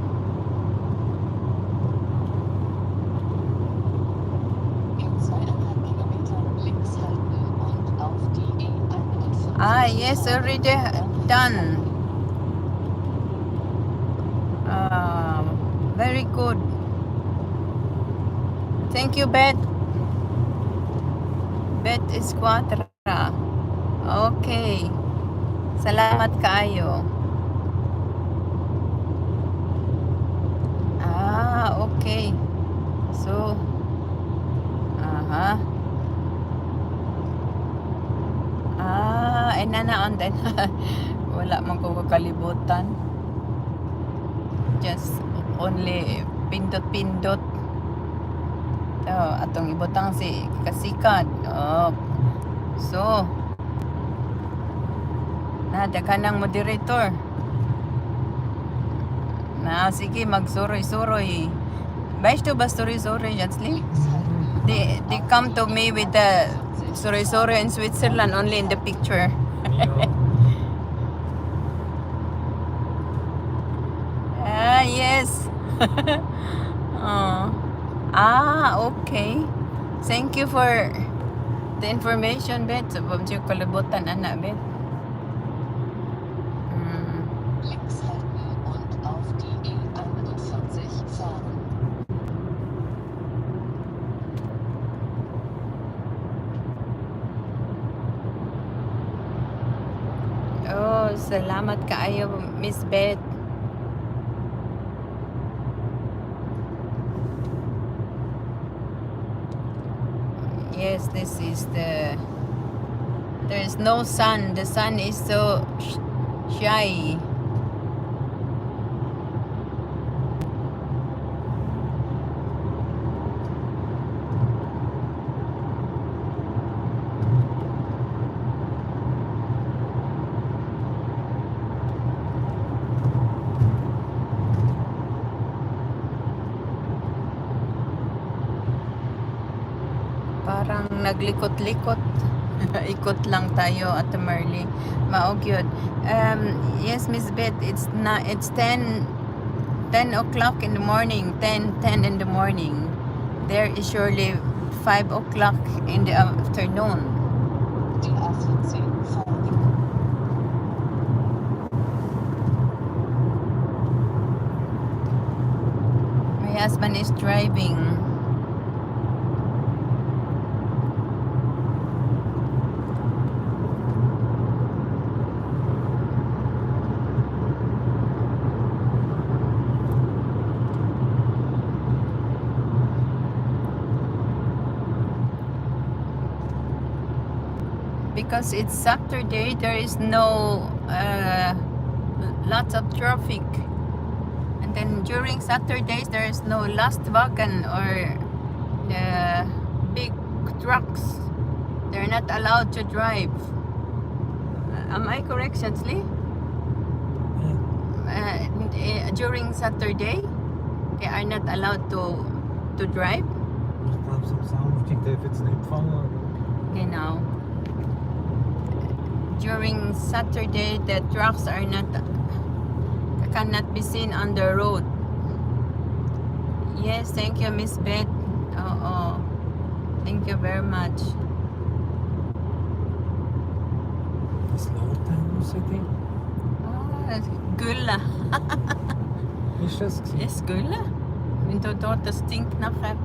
Speaker 3: In 2,5 Kilometern links halten und auf die E41.
Speaker 1: Ah, yes, already done. Very good. Thank you, Beth. Beth Esquadra. Okay. Salamat kaayo. Okay. So, aha. Nanaon din. Wala man ko kalibutan. Just only pindot-pindot. Atong ibutang si kasikat. So, daghan ng moderator. Sige, magsuroy-suroy. Bais to ba suroy-suroy, Jansly? They come to me with the suroy-suroy in Switzerland only in the picture. Yes. Okay. Thank you for the information, Bet. So, bamsi kalibutan, anak, Bet.
Speaker 3: Links halten und auf die E41 fahren.
Speaker 1: Salamat kaayo, Miss Bet. Yes, this is there is no sun. The sun is so shy. Parang naglikot-likot. Ikot lang tayo at Marley. Maog yun. Yes, Miss Beth, it's 10 o'clock in the morning. 10 in the morning. There is surely 5 o'clock in the afternoon.
Speaker 3: Die A14 fahren.
Speaker 1: My husband is driving. Because it's Saturday, there is no lots of traffic, and then during Saturdays there is no last wagon or the big trucks. They're not allowed to drive. Am I correct, Shansley? During Saturday, they are not allowed to drive.
Speaker 2: Ich glaube, am Samstag dürfen sie nicht fahren.
Speaker 1: Genau. During Saturday, the trucks cannot be seen on the road. Yes, thank you, Miss Beth. Thank you very much.
Speaker 2: Was läuft da raus,
Speaker 1: Gülla.
Speaker 2: Ist das gewesen?
Speaker 1: Ist Gülla? Wenn du dort das Ding nachher.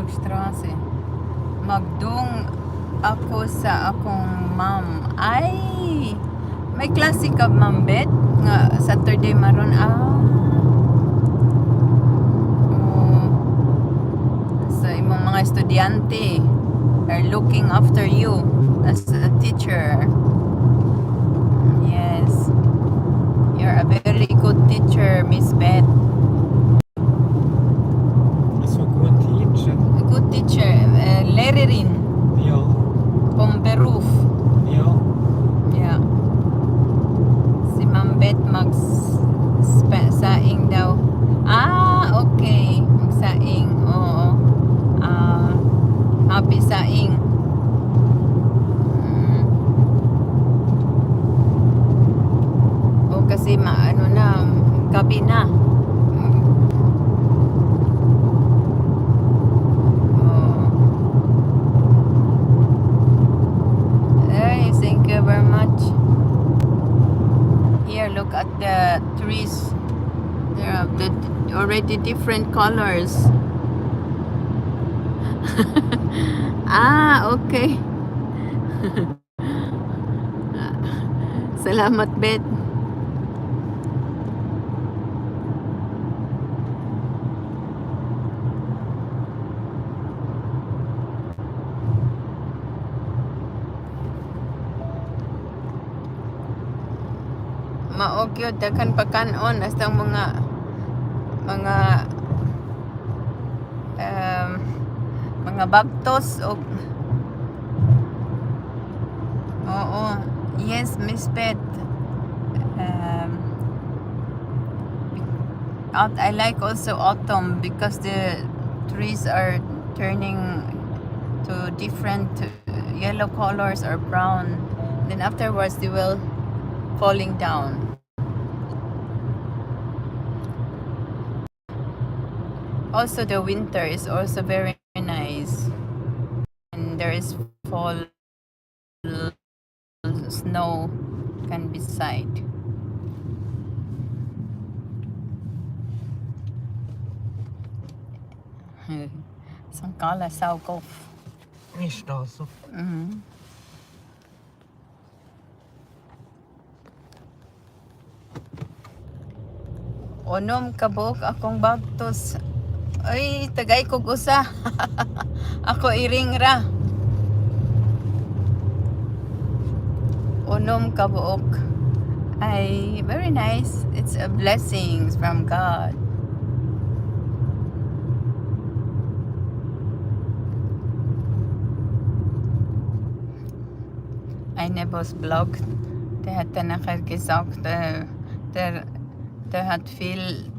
Speaker 1: Straße. Magdung ako sa akong ma'am. Ay! May klase ka, Ma'am Beth? Nga Saturday maron. So, imong mga estudyante are looking after you as a teacher. Yes. You're a very good teacher, Miss Beth. Good teacher, Lehrerin
Speaker 2: Ja.
Speaker 1: vom Beruf.
Speaker 2: Ja.
Speaker 1: Ja. Si Ma'am Beth mag-saing daw. Okay. Mag-saing. Oo. Happy saing. already different colors. Okay. Salamat, Bet. Mao gyud daghan pagkanon hasta mga mga bagtos o oo. Yes, Miss Bet. I like also autumn because the trees are turning to different yellow colors or brown. Then afterwards they will falling down. Also the winter is also very nice. And there is fall snow can be sight. Sangkala Saukof.
Speaker 2: Ist das so?
Speaker 1: Onom kabuk akong bagtos. Ay, tagay kog usa. Ako iring ra. Onom kabuok. Ay, very nice. It's a blessings from God. Eine Boss Blog, der hat dann nachher gesagt, der hat viel,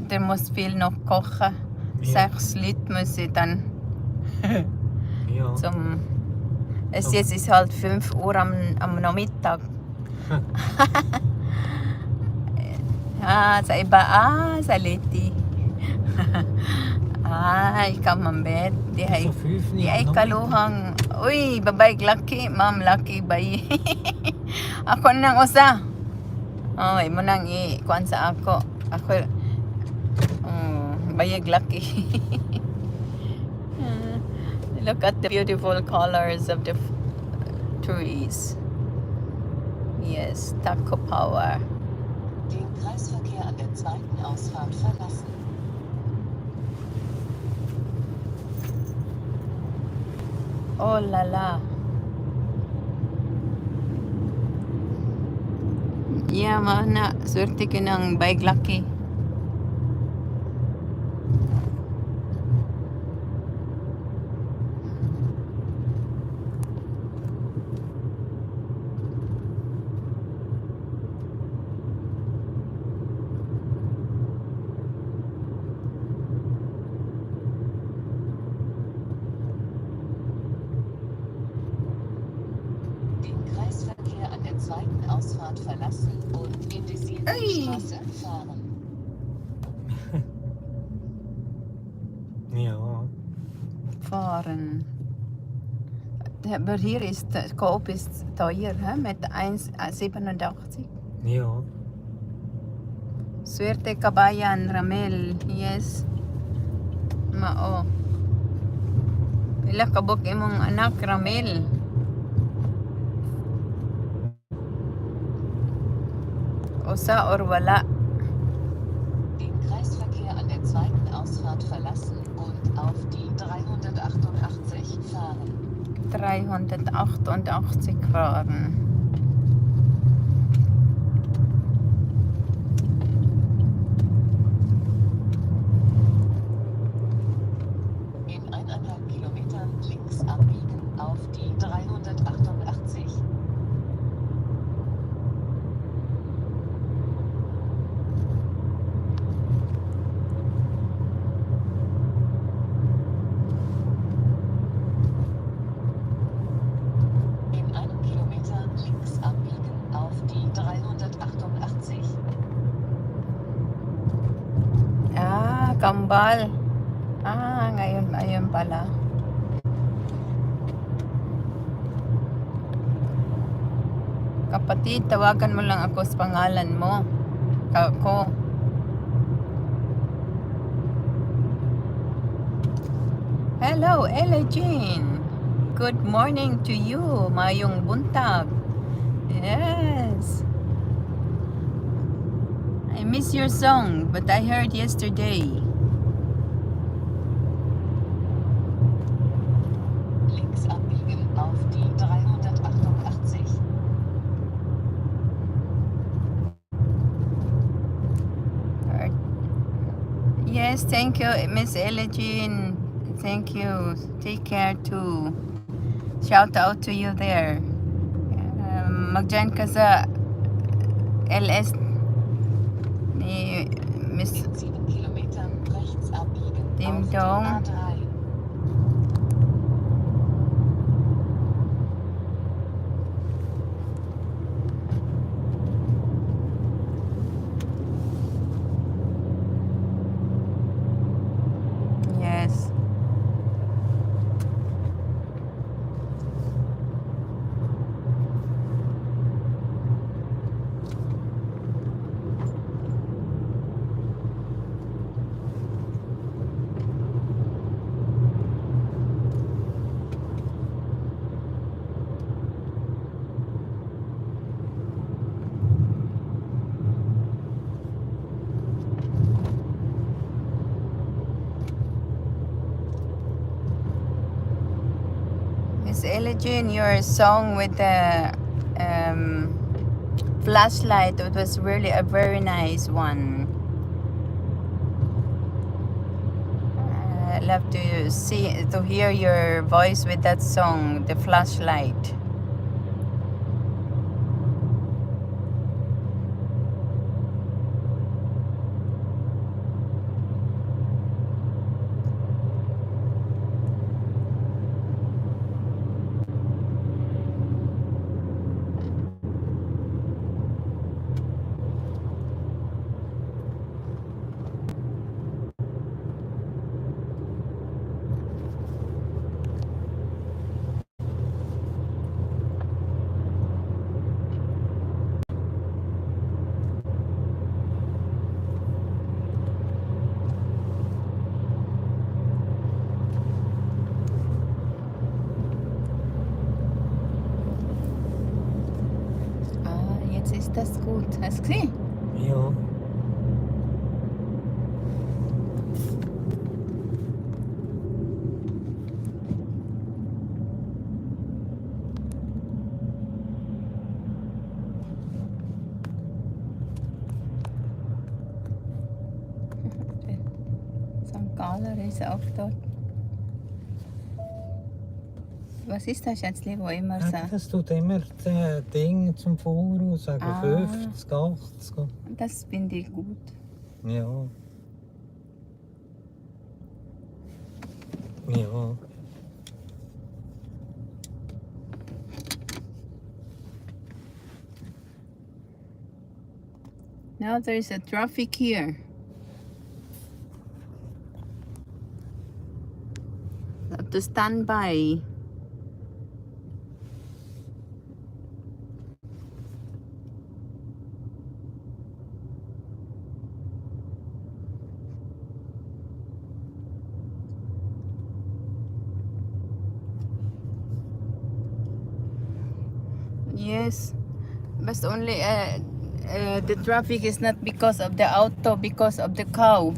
Speaker 1: der muss viel noch kochen.
Speaker 2: Ja.
Speaker 1: 6 Leute müssen dann
Speaker 2: Ja.
Speaker 1: zum... Jetzt ist halt 5 Uhr am Nachmittag. Sa iba, sa Liti. Ikaw mambet. Di ay,
Speaker 2: So 5
Speaker 1: di ay
Speaker 2: nicht.
Speaker 1: kaluhang. Uy, babayg laki. Ma'am, laki bay. Ako nang usa. Ay, mo nang kuan sa ako. Ako, bayag laki. Look at the beautiful colors of the trees. Yes, Taco Power.
Speaker 3: Den Kreisverkehr an der zweiten Ausfahrt verlassen.
Speaker 1: Oh la la. Yeah, mana. Swerte ka ng bike lucky.
Speaker 3: Den Kreisverkehr an der zweiten Ausfahrt verlassen und in die Seelstraße fahren.
Speaker 2: Ja.
Speaker 1: Fahren. Aber hier ist Coop ist teuer, mit 1,87.
Speaker 2: Ja.
Speaker 1: Swerte Kabayan, Ramel. Yes. Mao. Pila kabuk imong anak, Ramel? Usa or wala?
Speaker 3: Den Kreisverkehr an der zweiten Ausfahrt verlassen und auf die 388 fahren.
Speaker 1: 388 fahren.
Speaker 3: In 1,5 Kilometern links abbiegen auf die 388. In 1 Kilometer links abbiegen auf die 388.
Speaker 1: Kambal. Ngayon pala. Kapatid, tawagan mo lang ako sa pangalan mo. Ako. Hello, Ella Jean. Good morning to you, Mayong Buntag. Yes. I miss your song, but I heard yesterday.
Speaker 3: Links abbiegen auf die 388.
Speaker 1: Yes, thank you, Miss Ella Jean. Thank you. Take care too. Shout out to you there. Mag-join ka sa LS ni Miss
Speaker 3: In 7 Kilometern rechts abbiegen
Speaker 1: Tim
Speaker 3: auf die
Speaker 1: Dong.
Speaker 3: A3.
Speaker 1: Yes. Miss Ella Jean, your song with the flashlight, it was really a very nice one. I love to hear your voice with that song, the flashlight. Jetzt ist das gut. Hast du gesehen?
Speaker 2: Ja.
Speaker 1: St. Galler ist auch dort. Was ist das, Schätzli, wo immer
Speaker 2: Ja,
Speaker 1: sagt?
Speaker 2: das tut immer das Ding zum Voraus, sagen
Speaker 1: Ah.
Speaker 2: 50, 80.
Speaker 1: Das finde ich gut.
Speaker 2: Ja. Ja.
Speaker 1: Now there is a traffic here. Have to stand by. Yes, but only the traffic is not because of the auto, because of the cow.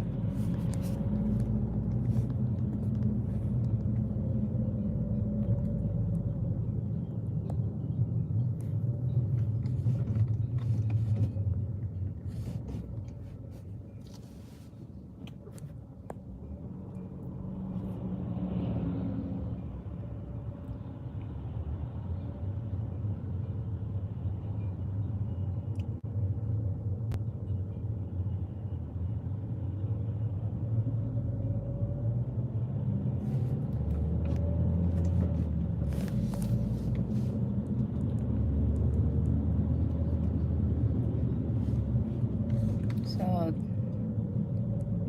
Speaker 1: So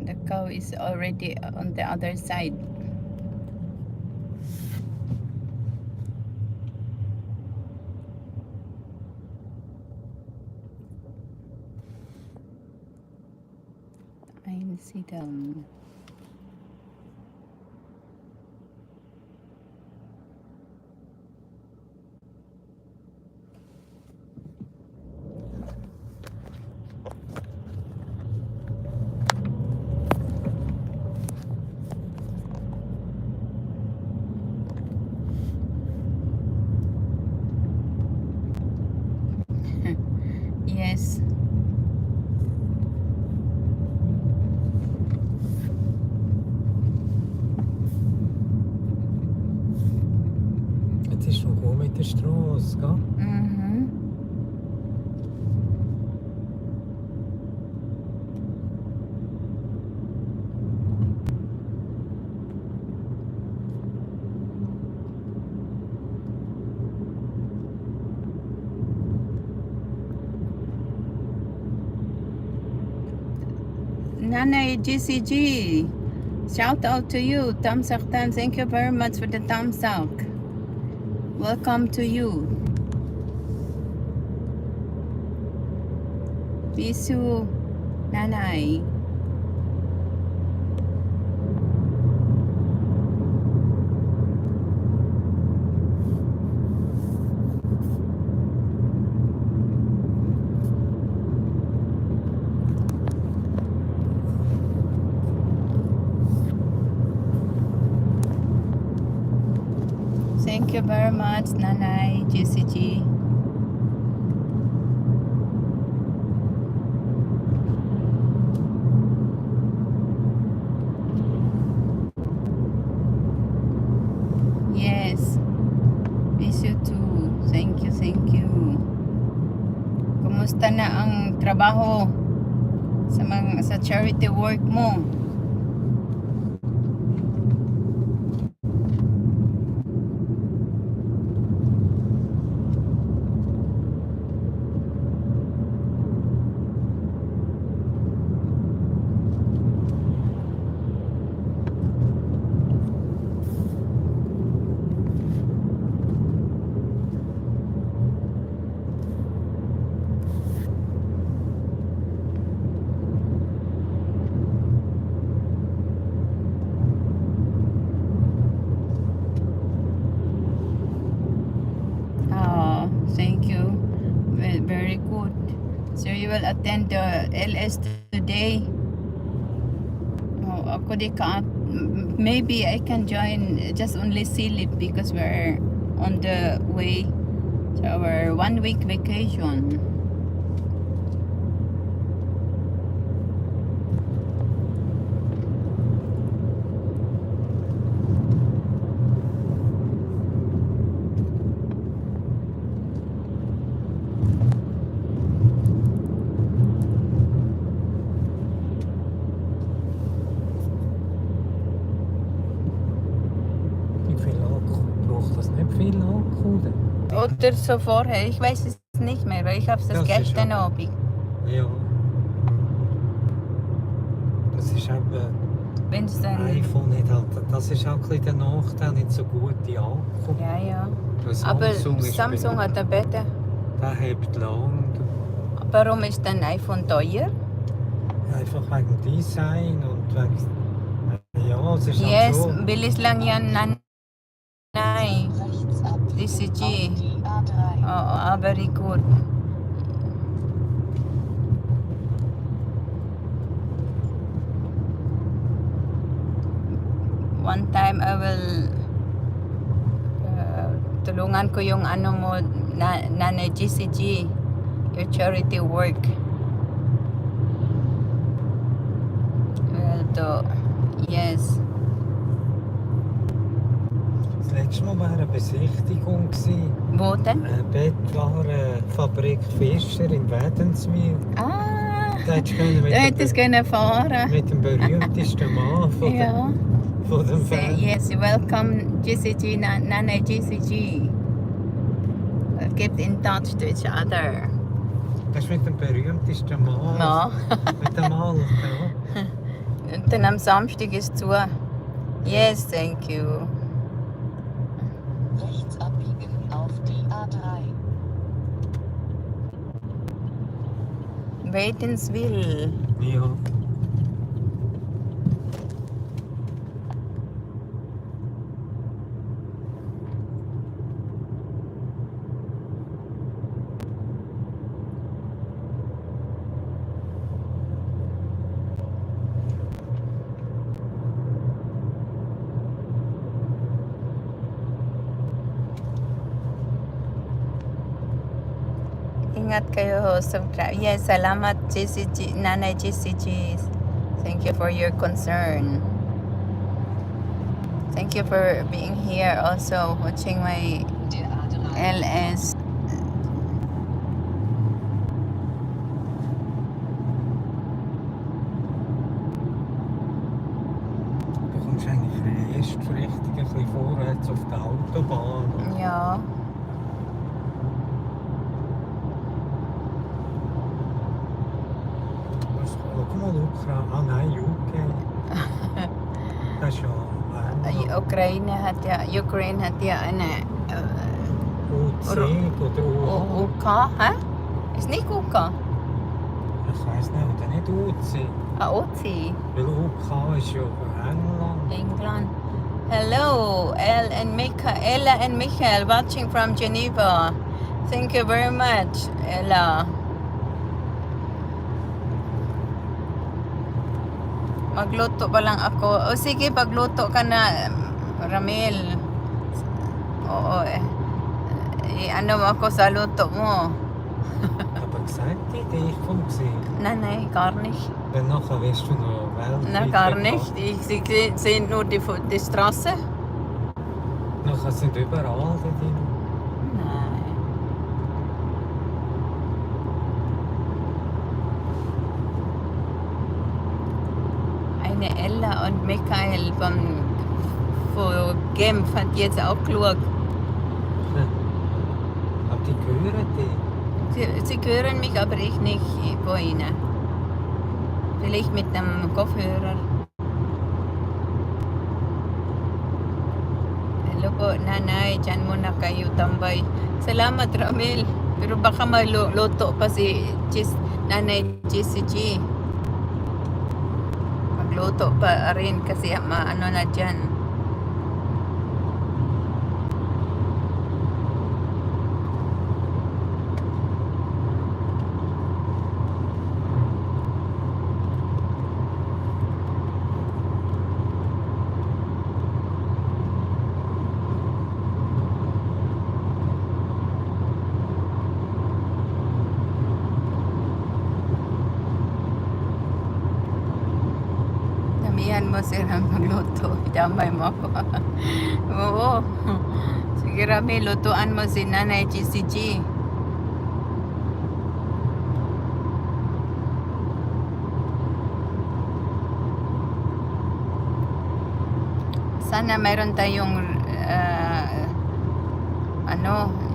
Speaker 1: the cow is already on the other side. I sit down.
Speaker 2: jetzt ist noch gut mit der Straße, gell?
Speaker 1: Mhm. Nanay GCG, shout out to you. Tamsaktan, thank you very much for the tamsak. Welcome to you. Bisu Nanay. Thank you very much, Nanay GCG. Yes, miss you too. Thank you, thank you. Kumusta na ang trabaho sa charity work mo? Thank you. Well, very good. So you will attend the LS today? Oh, ako di ka. Maybe I can join just only Silip because we're on the way to our 1 week vacation.
Speaker 2: Viel Akku.
Speaker 1: Oder so vorher, ich weiß es nicht mehr, weil ich habe es
Speaker 2: Das ist
Speaker 1: gestern
Speaker 2: ja-
Speaker 1: Abend.
Speaker 2: Ja. Das ist eben
Speaker 1: Wenn es dann...
Speaker 2: iPhone nicht halt. Das ist auch ein bisschen der Nachteil, nicht so gute Akku.
Speaker 1: Ja, ja.
Speaker 2: Weil
Speaker 1: Aber
Speaker 2: ist
Speaker 1: Samsung hat er besser.
Speaker 2: Der hebt lang.
Speaker 1: Warum ist ein iPhone teuer?
Speaker 2: Einfach wegen dem Design und wegen... Ja, es ist
Speaker 1: Yes,
Speaker 2: halt so.
Speaker 1: bilis lang yan, nanay.
Speaker 3: Rechts abbiegen
Speaker 1: DCG.
Speaker 3: auf die A3.
Speaker 1: Oo, very good. One time I will tulungan ko yung ano mo, nanay GCG, your charity work. Well, yes.
Speaker 2: Das letzte Mal war eine Besichtigung.
Speaker 1: Wo denn?
Speaker 2: Eine Bettwarenfabrik Fischer in Wädenswil.
Speaker 1: Ah,
Speaker 2: Da hättest du
Speaker 1: du hättest können fahren.
Speaker 2: mit dem berühmtesten Mann
Speaker 1: Ja.
Speaker 2: von dem
Speaker 1: Say,
Speaker 2: Fan.
Speaker 1: yes, welcome GCG, Nanay GCG. We'll get in touch to each other.
Speaker 2: Das ist mit dem berühmtesten Mann.
Speaker 1: No.
Speaker 2: Mit dem Alten. Ja.
Speaker 1: Und dann am Samstag ist zu. Yes, thank you.
Speaker 3: Rechts abbiegen auf die A3.
Speaker 1: Wädenswil.
Speaker 2: Ja.
Speaker 1: Ingat kayo sa yes, salamat GCG, Nanay GCG. Thank you for your concern. Thank you for being here also watching my
Speaker 3: Der
Speaker 1: LS.
Speaker 2: Du kommst eigentlich erst richtig ein bisschen vorwärts auf der Autobahn.
Speaker 1: Ja.
Speaker 2: Schau mal, Ukraine. Ah nein, UK. Das ist ja
Speaker 1: Ukraine hat ja eine
Speaker 2: UC oder UH.
Speaker 1: UK, hä? Ist nicht UK?
Speaker 2: Ich weiss nicht, oder nicht UC.
Speaker 1: OC.
Speaker 2: Weil UK ist ja England.
Speaker 1: England. Hello, Ella and Michael watching from Geneva. Thank you very much, Ella. Magluto pa lang ako. O sige, pagluto ka na, Ramil. Oo, ano mo ako sa luto mo.
Speaker 2: Aber gesagt, die Idee kommt gesehen.
Speaker 1: Nein, gar nicht.
Speaker 2: Dann nachher wirst du noch weltweit
Speaker 1: Na, gar
Speaker 2: bekannt.
Speaker 1: nicht. Ich sehe nur die Straße.
Speaker 2: Nachher sind überall die Dinge.
Speaker 1: Nein. Eine Ella und Michael von Genf hat jetzt auch geschaut.
Speaker 2: Aber die gehören dir.
Speaker 1: Sie hören mich, aber ich nicht von ihnen. Vielleicht mit einem Kopfhörer. Hello po, nanay. Diyan muna kayo tambay. Salamat, Ramil. Pero baka maluto pa si nanay GCG. Magluto pa rin kasi ano na dyan. Damihan mo sila magluto. Damay mo ako. Oo. Sige Rami, lutuan mo si Nanay GCG. Sana mayroon tayong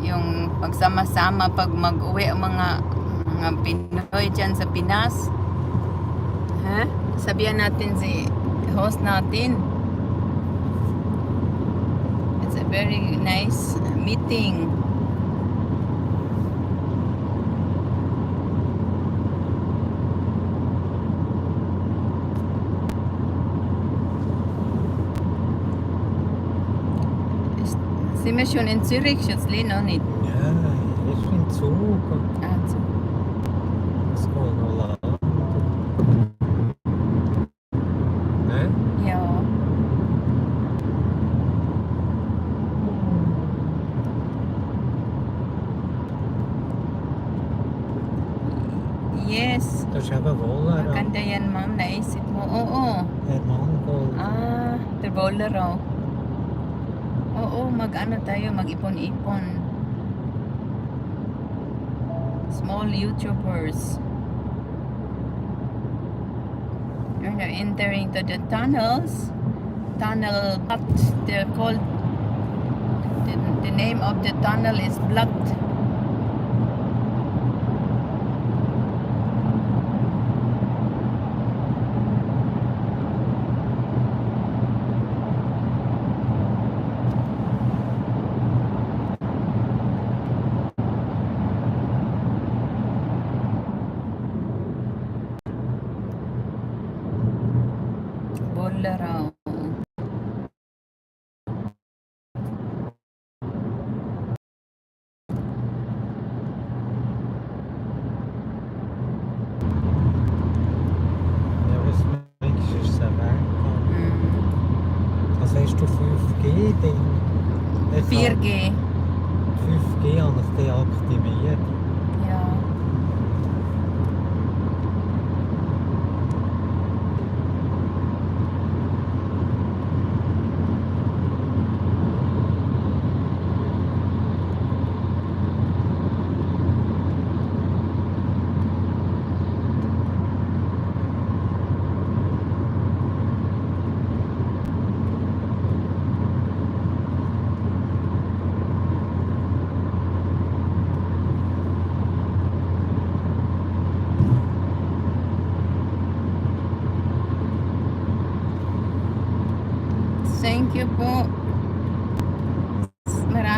Speaker 1: yung pagsama-sama pag mag-uwi ang mga Pinoy dyan sa Pinas. Ha? Sabihan natin si host natin. It's a very nice meeting. Sind wir schon in Zürich, Schätzli? Noch nicht.
Speaker 2: Ja, ich bin Zug.
Speaker 1: Also.
Speaker 2: Das geht noch lang. Ne?
Speaker 1: Ja. Yes.
Speaker 2: Das ist eben Woller.
Speaker 1: Maganda yan, ma'am. Naisip mo. Oo.
Speaker 2: Der Mongol.
Speaker 1: Ah, the bolero. Oo, mag-ano tayo, mag-ipon-ipon. Small YouTubers. You're now entering to the tunnels. Tunnel blocked. They're called. The name of the tunnel is blocked. Bolero.
Speaker 2: Ja, was merkst du, ist es weg. Also hast du 5G-Ding?
Speaker 1: 4G.
Speaker 2: 5G habe ich deaktiviert.
Speaker 1: Ja.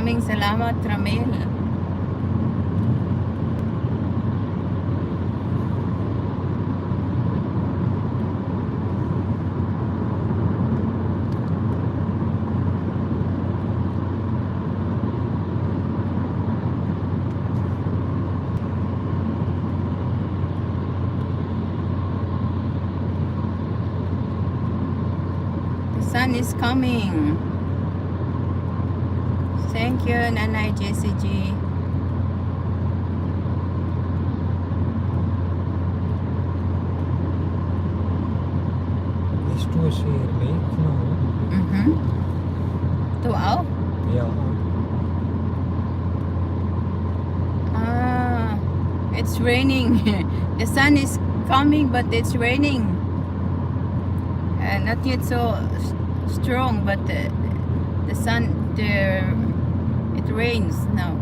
Speaker 1: Maraming salamat, Ramil. The sun is coming. Thank you, Nanay JCG.
Speaker 2: Hast du eine Schere mitgenommen?
Speaker 1: Mhm. Du auch?
Speaker 2: Ja.
Speaker 1: Ah, it's raining. The sun is coming, but it's raining. Not yet so strong, but the sun, it rains now.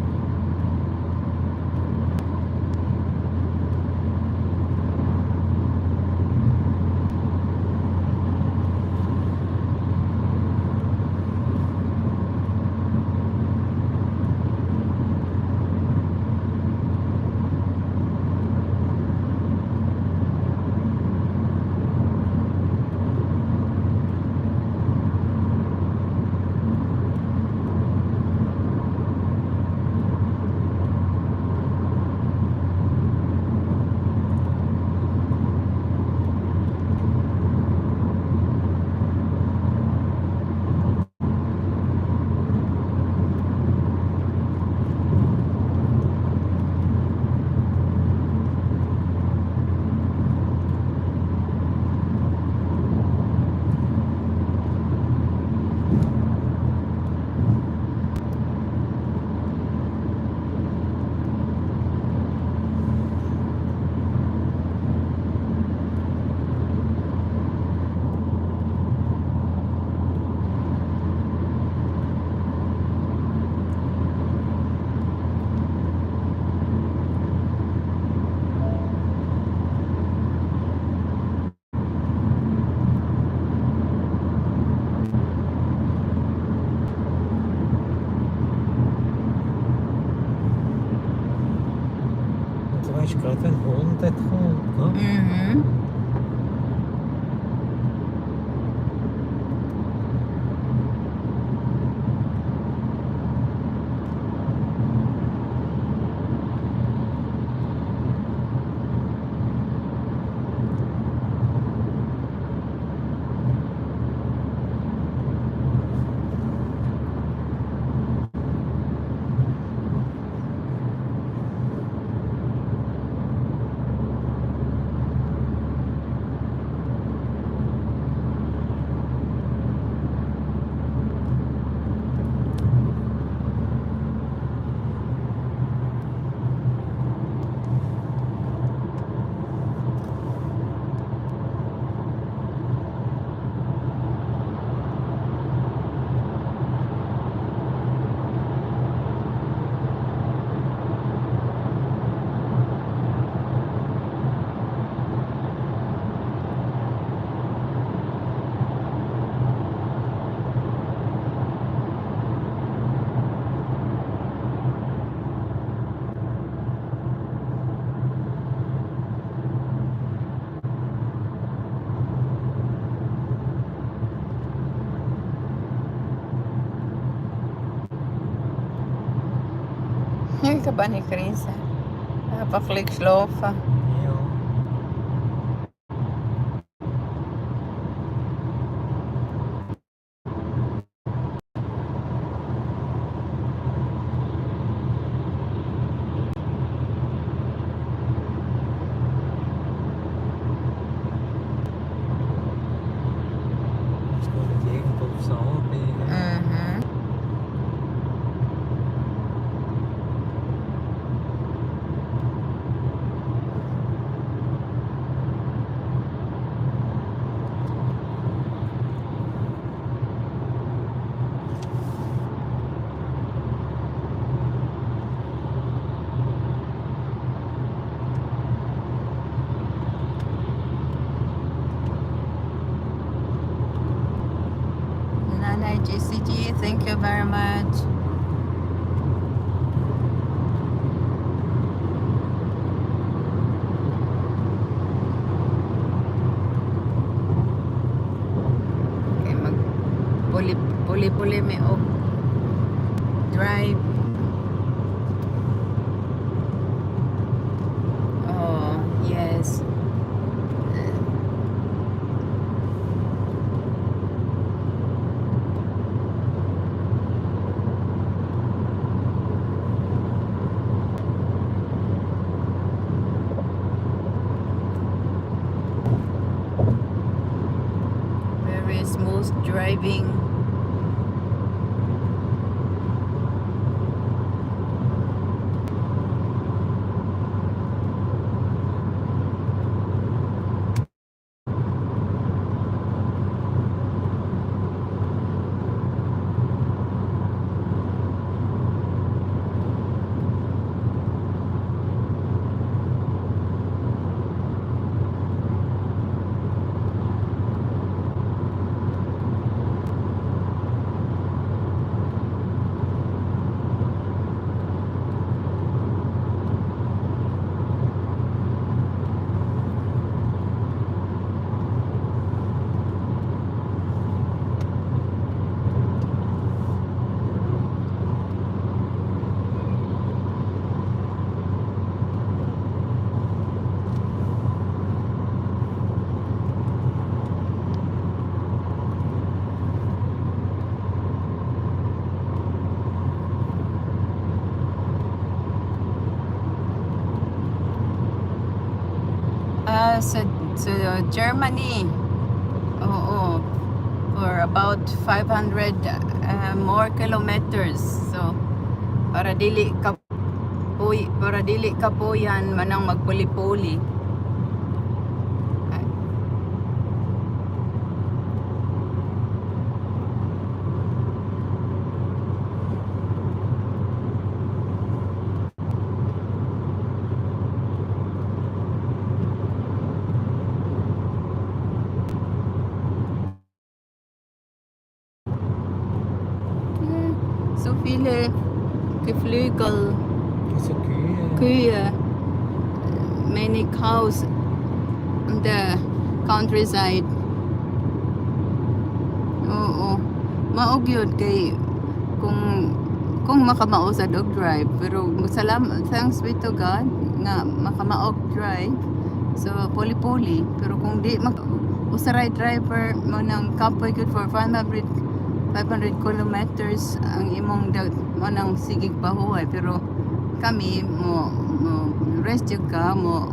Speaker 2: Und du weißt gerade, wenn Hund dort kommt, ne?
Speaker 1: Mhm. Hier ka ba ni Chris? Napaklik slofa.
Speaker 2: Ja. Jetzt kommt irgendwo aufs Anbieten.
Speaker 1: Mhm. Puli-puli may og drive. Oh, yes. Very smooth driving. Sa Germany. Oo. For about 500 more kilometers. So para dili ka po yan manang magpuli-puli. So viele Geflügel,
Speaker 2: Also Kühe.
Speaker 1: Kühe, many cows in the countryside. Oo. Maog yun kay kung makamao sa dog drive, pero salamat, thanks be to God nga makamaog drive. So puli-puli, pero kung di usaray driver mo ng kapoy good for 500 kilometers ang imong mo nang sigig pahuway, pero kami mo rest yung ka mo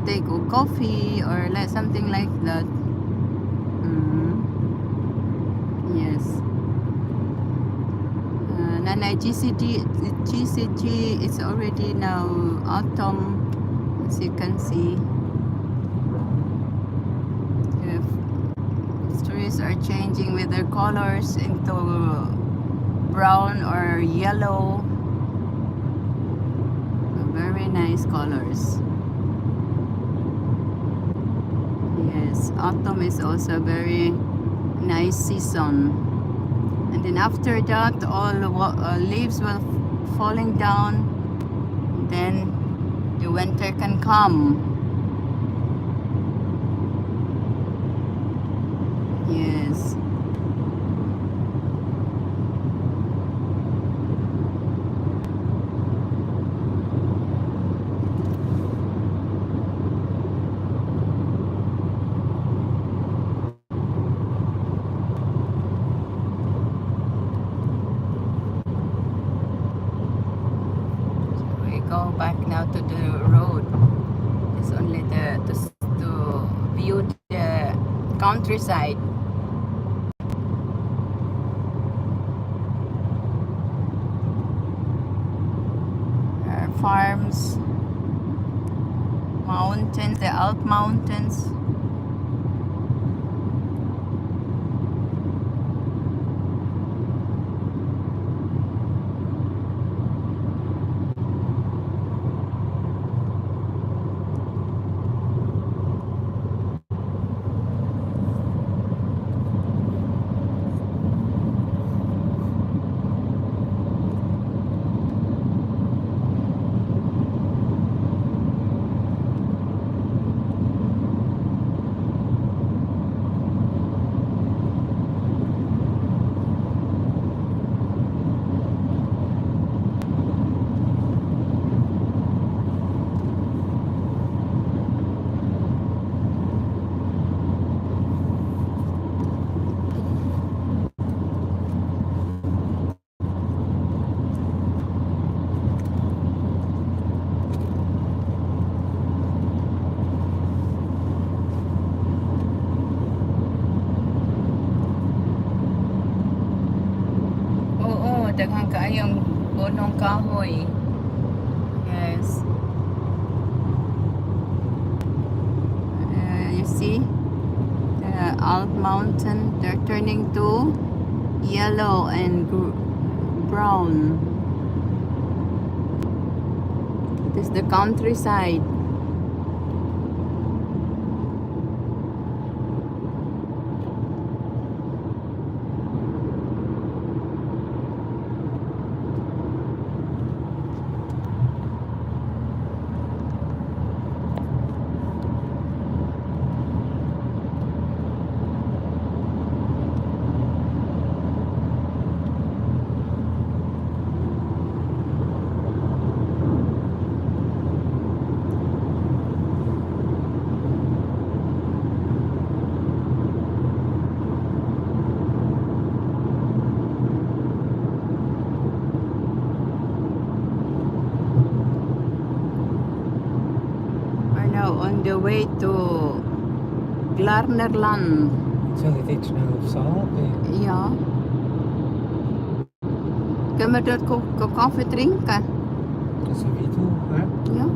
Speaker 1: take a coffee or like something like that. Yes. Nanay GCG is already now autumn, as you can see. Trees are changing with their colors into brown or yellow. Very nice colors. Yes, autumn is also a very nice season. And then after that, all leaves will falling down. Then the winter can come. Yes. Go back now to the road. It's only to view the countryside. Farms, mountains, the Alp mountains. daghang kaayong punong kahoy. Yes. You see the Alp Mountain, they're turning to yellow and brown. This is the countryside. On the way to Glarnerland.
Speaker 2: Soll ich jetzt schnell aufs Abend?
Speaker 1: Ja. Können wir dort Kaffee trinken?
Speaker 2: So wie du, hä?
Speaker 1: Ja.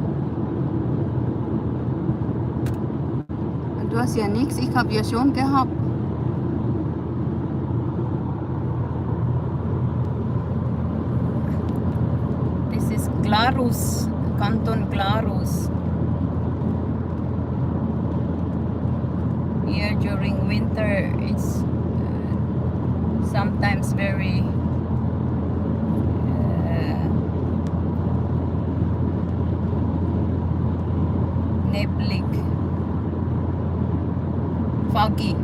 Speaker 1: Du hast ja nichts, ich habe ja schon gehabt. Das ist Glarus, Kanton Glarus. Here during winter, it's sometimes very neblig, foggy.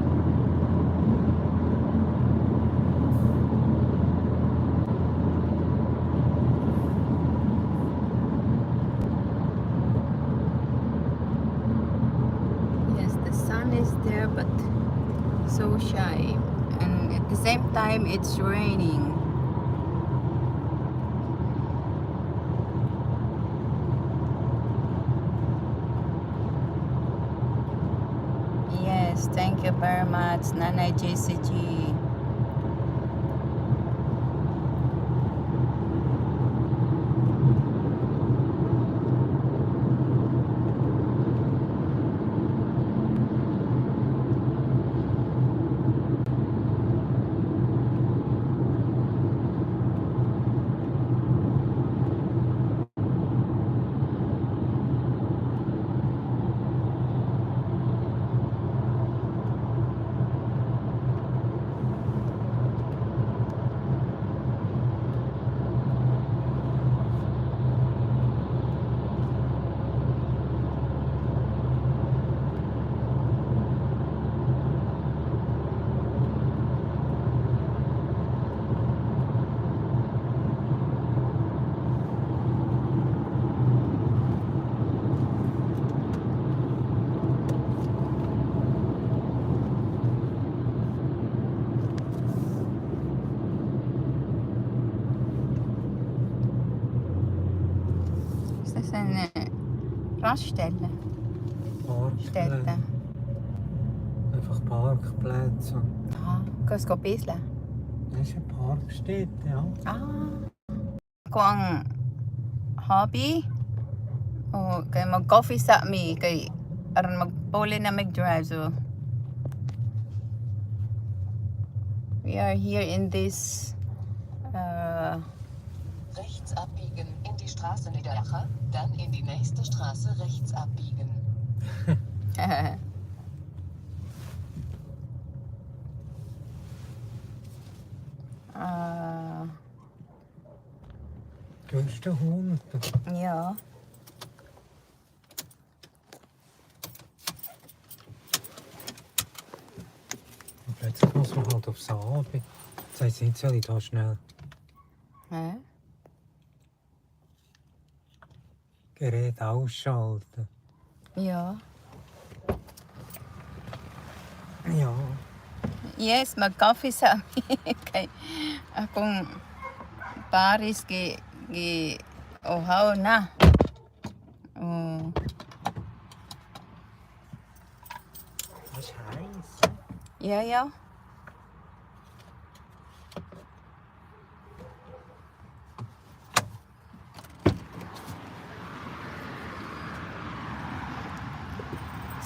Speaker 1: Is there but so shy, and at the same time it's raining. Yes, thank you very much, Nanay JCG. Das ist eine Raststelle.
Speaker 2: Parkplätze. Einfach Parkplätze.
Speaker 1: Aha, kannst du bisschen?
Speaker 2: Das ist ein Parkstätte, ja.
Speaker 1: Ako ang hobby o kay mag-coffee sa mi kay aron magpuli na mag-drive, so we are here in this
Speaker 3: Rechts abbiegen in die Straße Niederlacher, dann in die nächste Straße rechts abbiegen.
Speaker 2: Größte Hund.
Speaker 1: ja.
Speaker 2: Und plötzlich muss man halt aufs Abend. Das heisst nicht, soll ich da schnell
Speaker 1: Hä?
Speaker 2: Gerät ausschalten.
Speaker 1: Ja.
Speaker 2: Ja.
Speaker 1: Yes, mag-coffee sa amin. Kay akong Paris gi ohaw na. Oh.
Speaker 2: Das ist heiß.
Speaker 1: Ja, ja.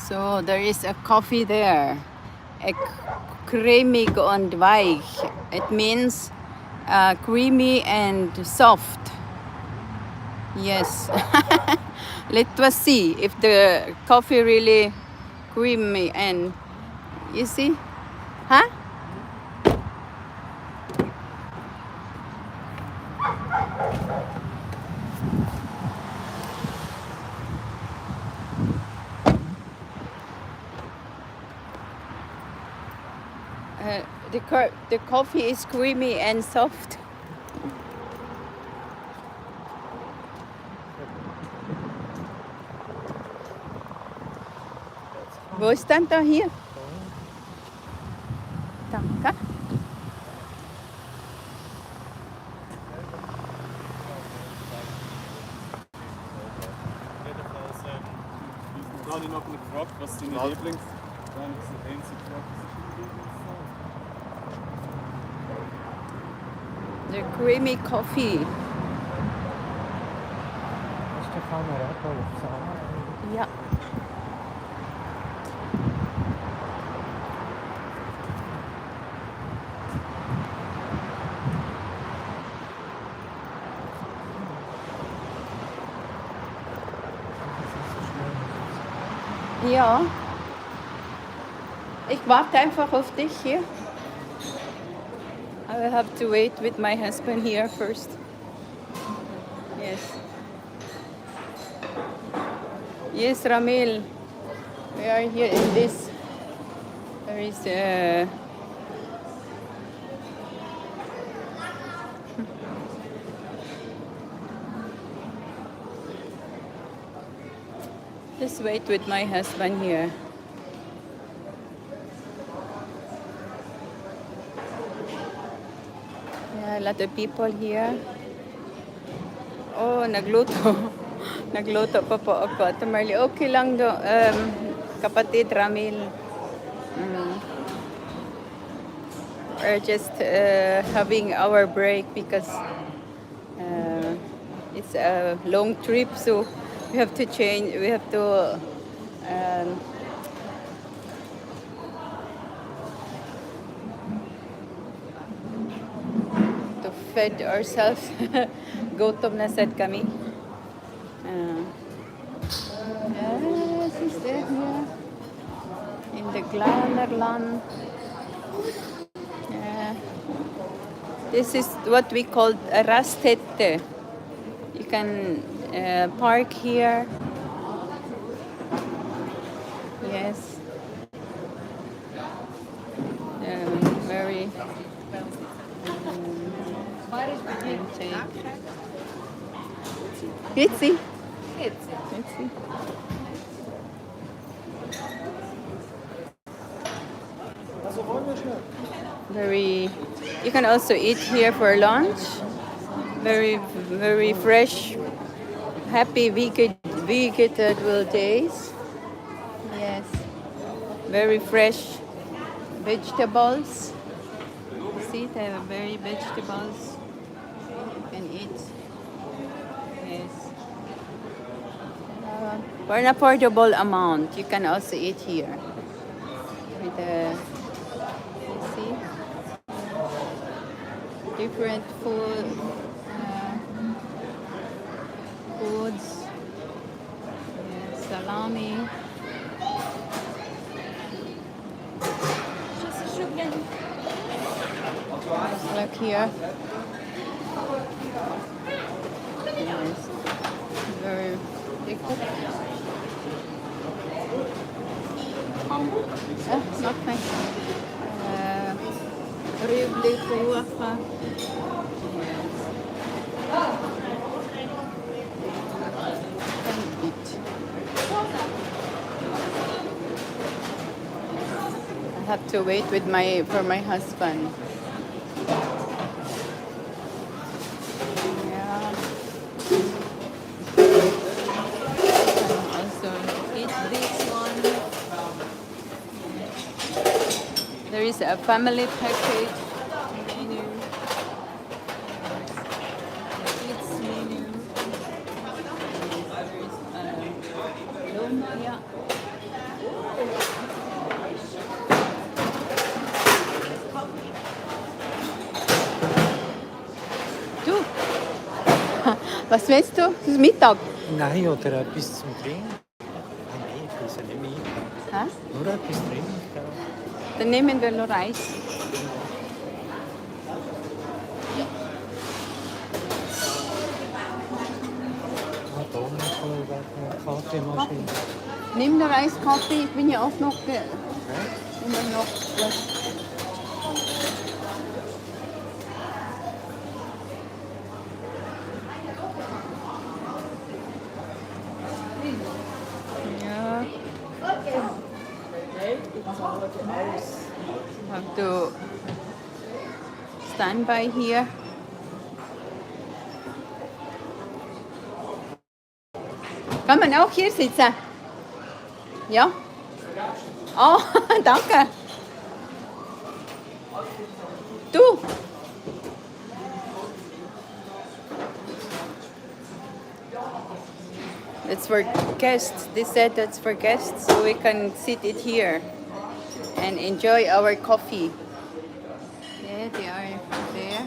Speaker 1: So there is a coffee there. A cremig und weich. It means creamy and soft. Yes. Let us see if the coffee really creamy and you see? Huh? The coffee is creamy and soft. Wo ist dann da hier? Danke.
Speaker 4: Da habe ich noch mal gefragt, was deine Lieblings... Dann ist der Einzige gefragt, was ist
Speaker 1: The creamy coffee.
Speaker 2: Ist der Kamera auf?
Speaker 1: Ja. Ja. Ich warte einfach auf dich hier. I will have to wait with my husband here first. Yes. Yes, Ramil. We are here in this. There is just wait with my husband here. Yeah, a lot of people here. Oh, nagluto. Nagluto pa po ako. Ate Marley, okay lang do. Kapatid Ramil. We're just having our break because it's a long trip, so we have to change. We have to fed ourselves. Gutom na sad kami. Yes, is there here in the Glanerland. This is what we call a rastette. You can park here. Yes. Very Bitsy. Bitsy. Very. You can also eat here for lunch. Very fresh, happy vegetable days. Yes. Very fresh vegetables. See, they have very vegetables you can eat. Yes. For an affordable amount, you can also eat here. With the, you see, different foods. Yes, salami. Look here. Yes. Very big. Nothing. Ribli kuwafa. Can eat. I have to wait with for my husband. There is a family package menu. Kids menu. There is lumpia. Was willst du? Das ist Mittag.
Speaker 2: Nein, oder etwas zum Trinken. Nein, ich weiß nicht mehr.
Speaker 1: Hä?
Speaker 2: Nur etwas trinken.
Speaker 1: Dann nehmen wir nur Reis.
Speaker 2: Ah, da noch eine Kaffeemaschine.
Speaker 1: Nimm nur Reis, Kaffee. Ich bin ja auch noch... immer noch... Ja. Have to stand by here. Kann man auch hier sitzen? Ja? Oh, danke. Du? It's for guests. They said that's for guests, so we can sit it here and enjoy our coffee. Yeah, they are there.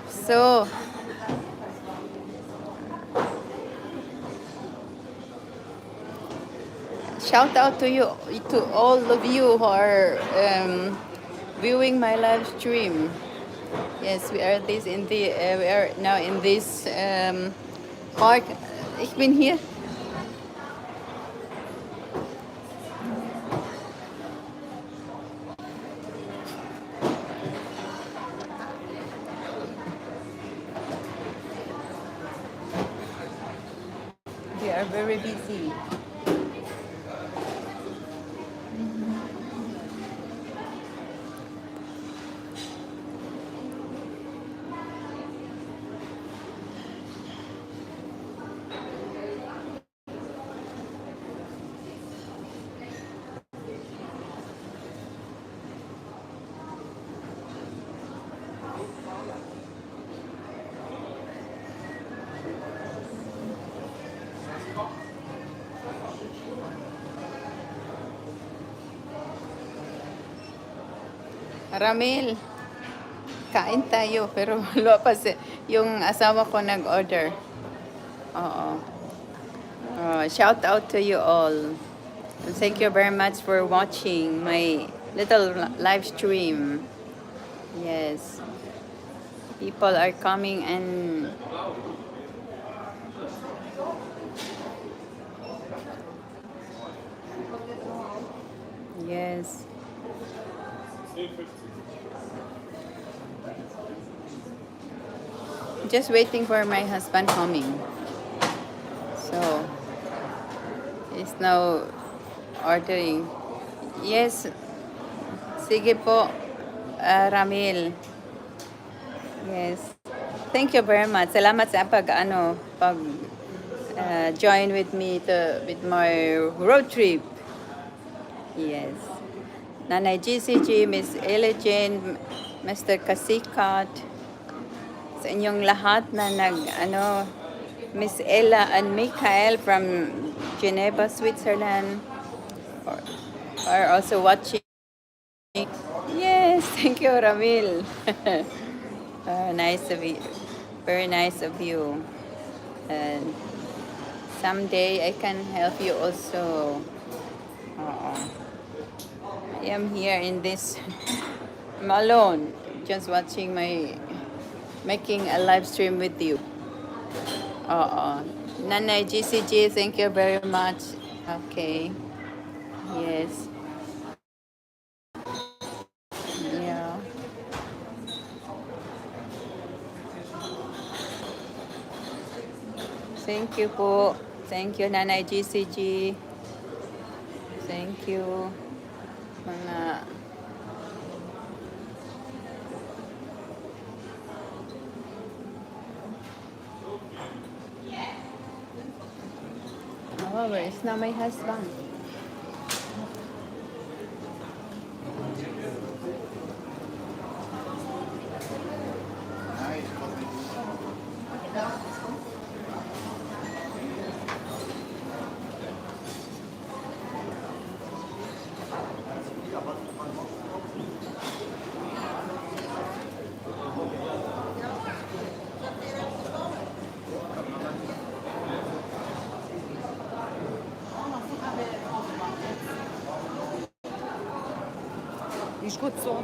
Speaker 1: So, shout out to you, to all of you who are viewing my live stream. Yes, we are we are now in this park. Ich bin hier. We are very busy. Ramil, kain tayo pero wala pa yung asawa ko nag-order. Oo. Shout out to you all. And thank you very much for watching my little live stream. Yes. People are coming and yes. Just waiting for my husband coming. So, he's now ordering. Yes. Sige po, Ramil. Yes. Thank you very much. Salamat sa pag join with me with my road trip. Yes. Nanay GCG, Miss Ella Jane, Mr. Kasikat, sa inyong lahat na Miss Ella and Michael from Geneva, Switzerland are also watching. Yes, thank you, Ramil. Nice of you. Very nice of you. And someday I can help you also. I am here in this. I'm alone, just watching making a live stream with you. Nanay GCG, thank you very much. Okay. Yes. Yeah. Thank you po. Thank you, Nanay GCG. Thank you. Mga where is now my husband? Ist gut so.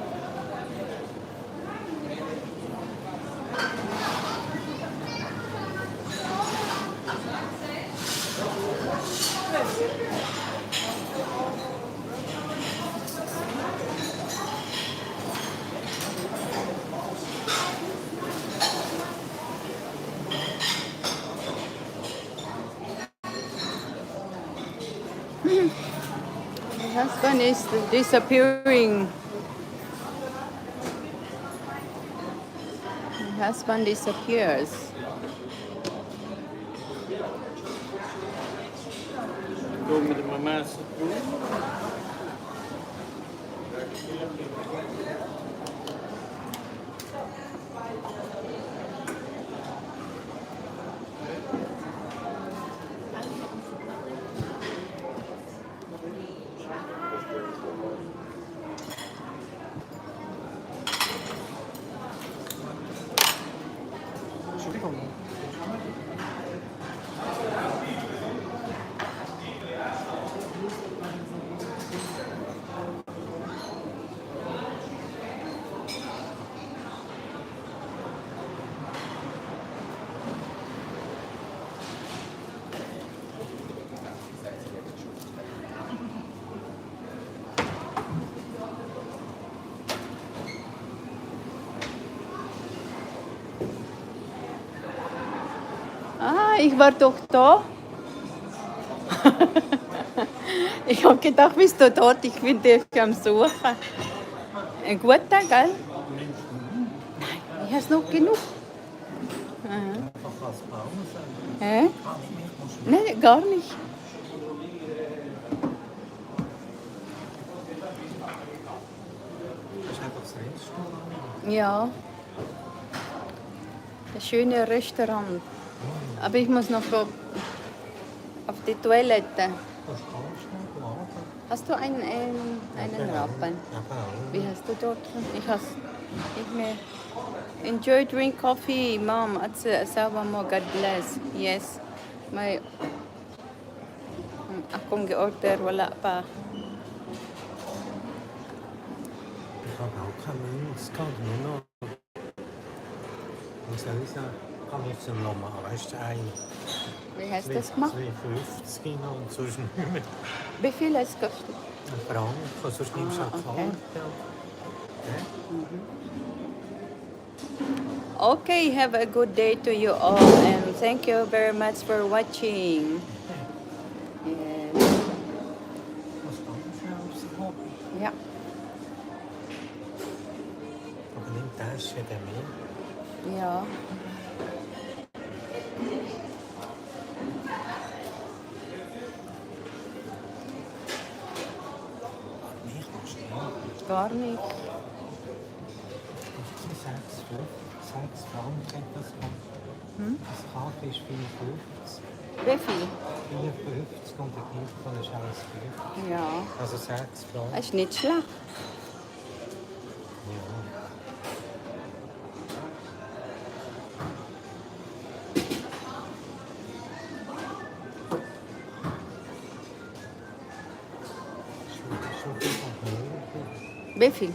Speaker 1: My husband is disappearing. My husband disappears.
Speaker 4: Door met de mama's.
Speaker 2: Entschuldigung.
Speaker 1: Ah, ich war doch da. Ich habe gedacht, bist du dort? Ich bin dich am Suchen. Ein guter, gell? Nein, ich habe noch genug. Aha.
Speaker 2: Einfach als Pause.
Speaker 1: Hä? Nein, gar nicht.
Speaker 2: Das ist einfach das Restaurant.
Speaker 1: Ja. Das schöne Restaurant. Aber ich muss noch auf die Toilette.
Speaker 2: Das kannst du warten.
Speaker 1: Hast du einen Rappen? Wie hast du dort? Ich has nicht mehr. Enjoy drink coffee, mom. At asawa mo, God bless. Yes. May akong gi-order, wala pa.
Speaker 2: Ich habe auch keine Münze, es geht nur noch. Wie soll ich sagen? Ich habe jetzt nochmal, weißt du,
Speaker 1: Wie hast du das gemacht?
Speaker 2: 2,50 noch und sonst nicht mehr.
Speaker 1: Wie viel hast du gekostet?
Speaker 2: Ein Franken, sonst nimmst du auch
Speaker 1: okay.
Speaker 2: Karte.
Speaker 1: Okay, have a good day to you all and thank you very much for watching. Yes.
Speaker 2: Was ganz schnell Hobby.
Speaker 1: Ja.
Speaker 2: Aber nimm das für den mehr.
Speaker 1: Ja.
Speaker 2: Mich machst du nicht.
Speaker 1: Gar nicht.
Speaker 2: 6 Franken das
Speaker 1: Hm?
Speaker 2: Das Kaffee ist 55.
Speaker 1: Wie viel?
Speaker 2: 54 und der Gipfel ist alles 5.
Speaker 1: Ja.
Speaker 2: Also 6 Franken.
Speaker 1: Das ist nicht schlecht.
Speaker 2: Ja. Schon viel.
Speaker 1: Wie viel?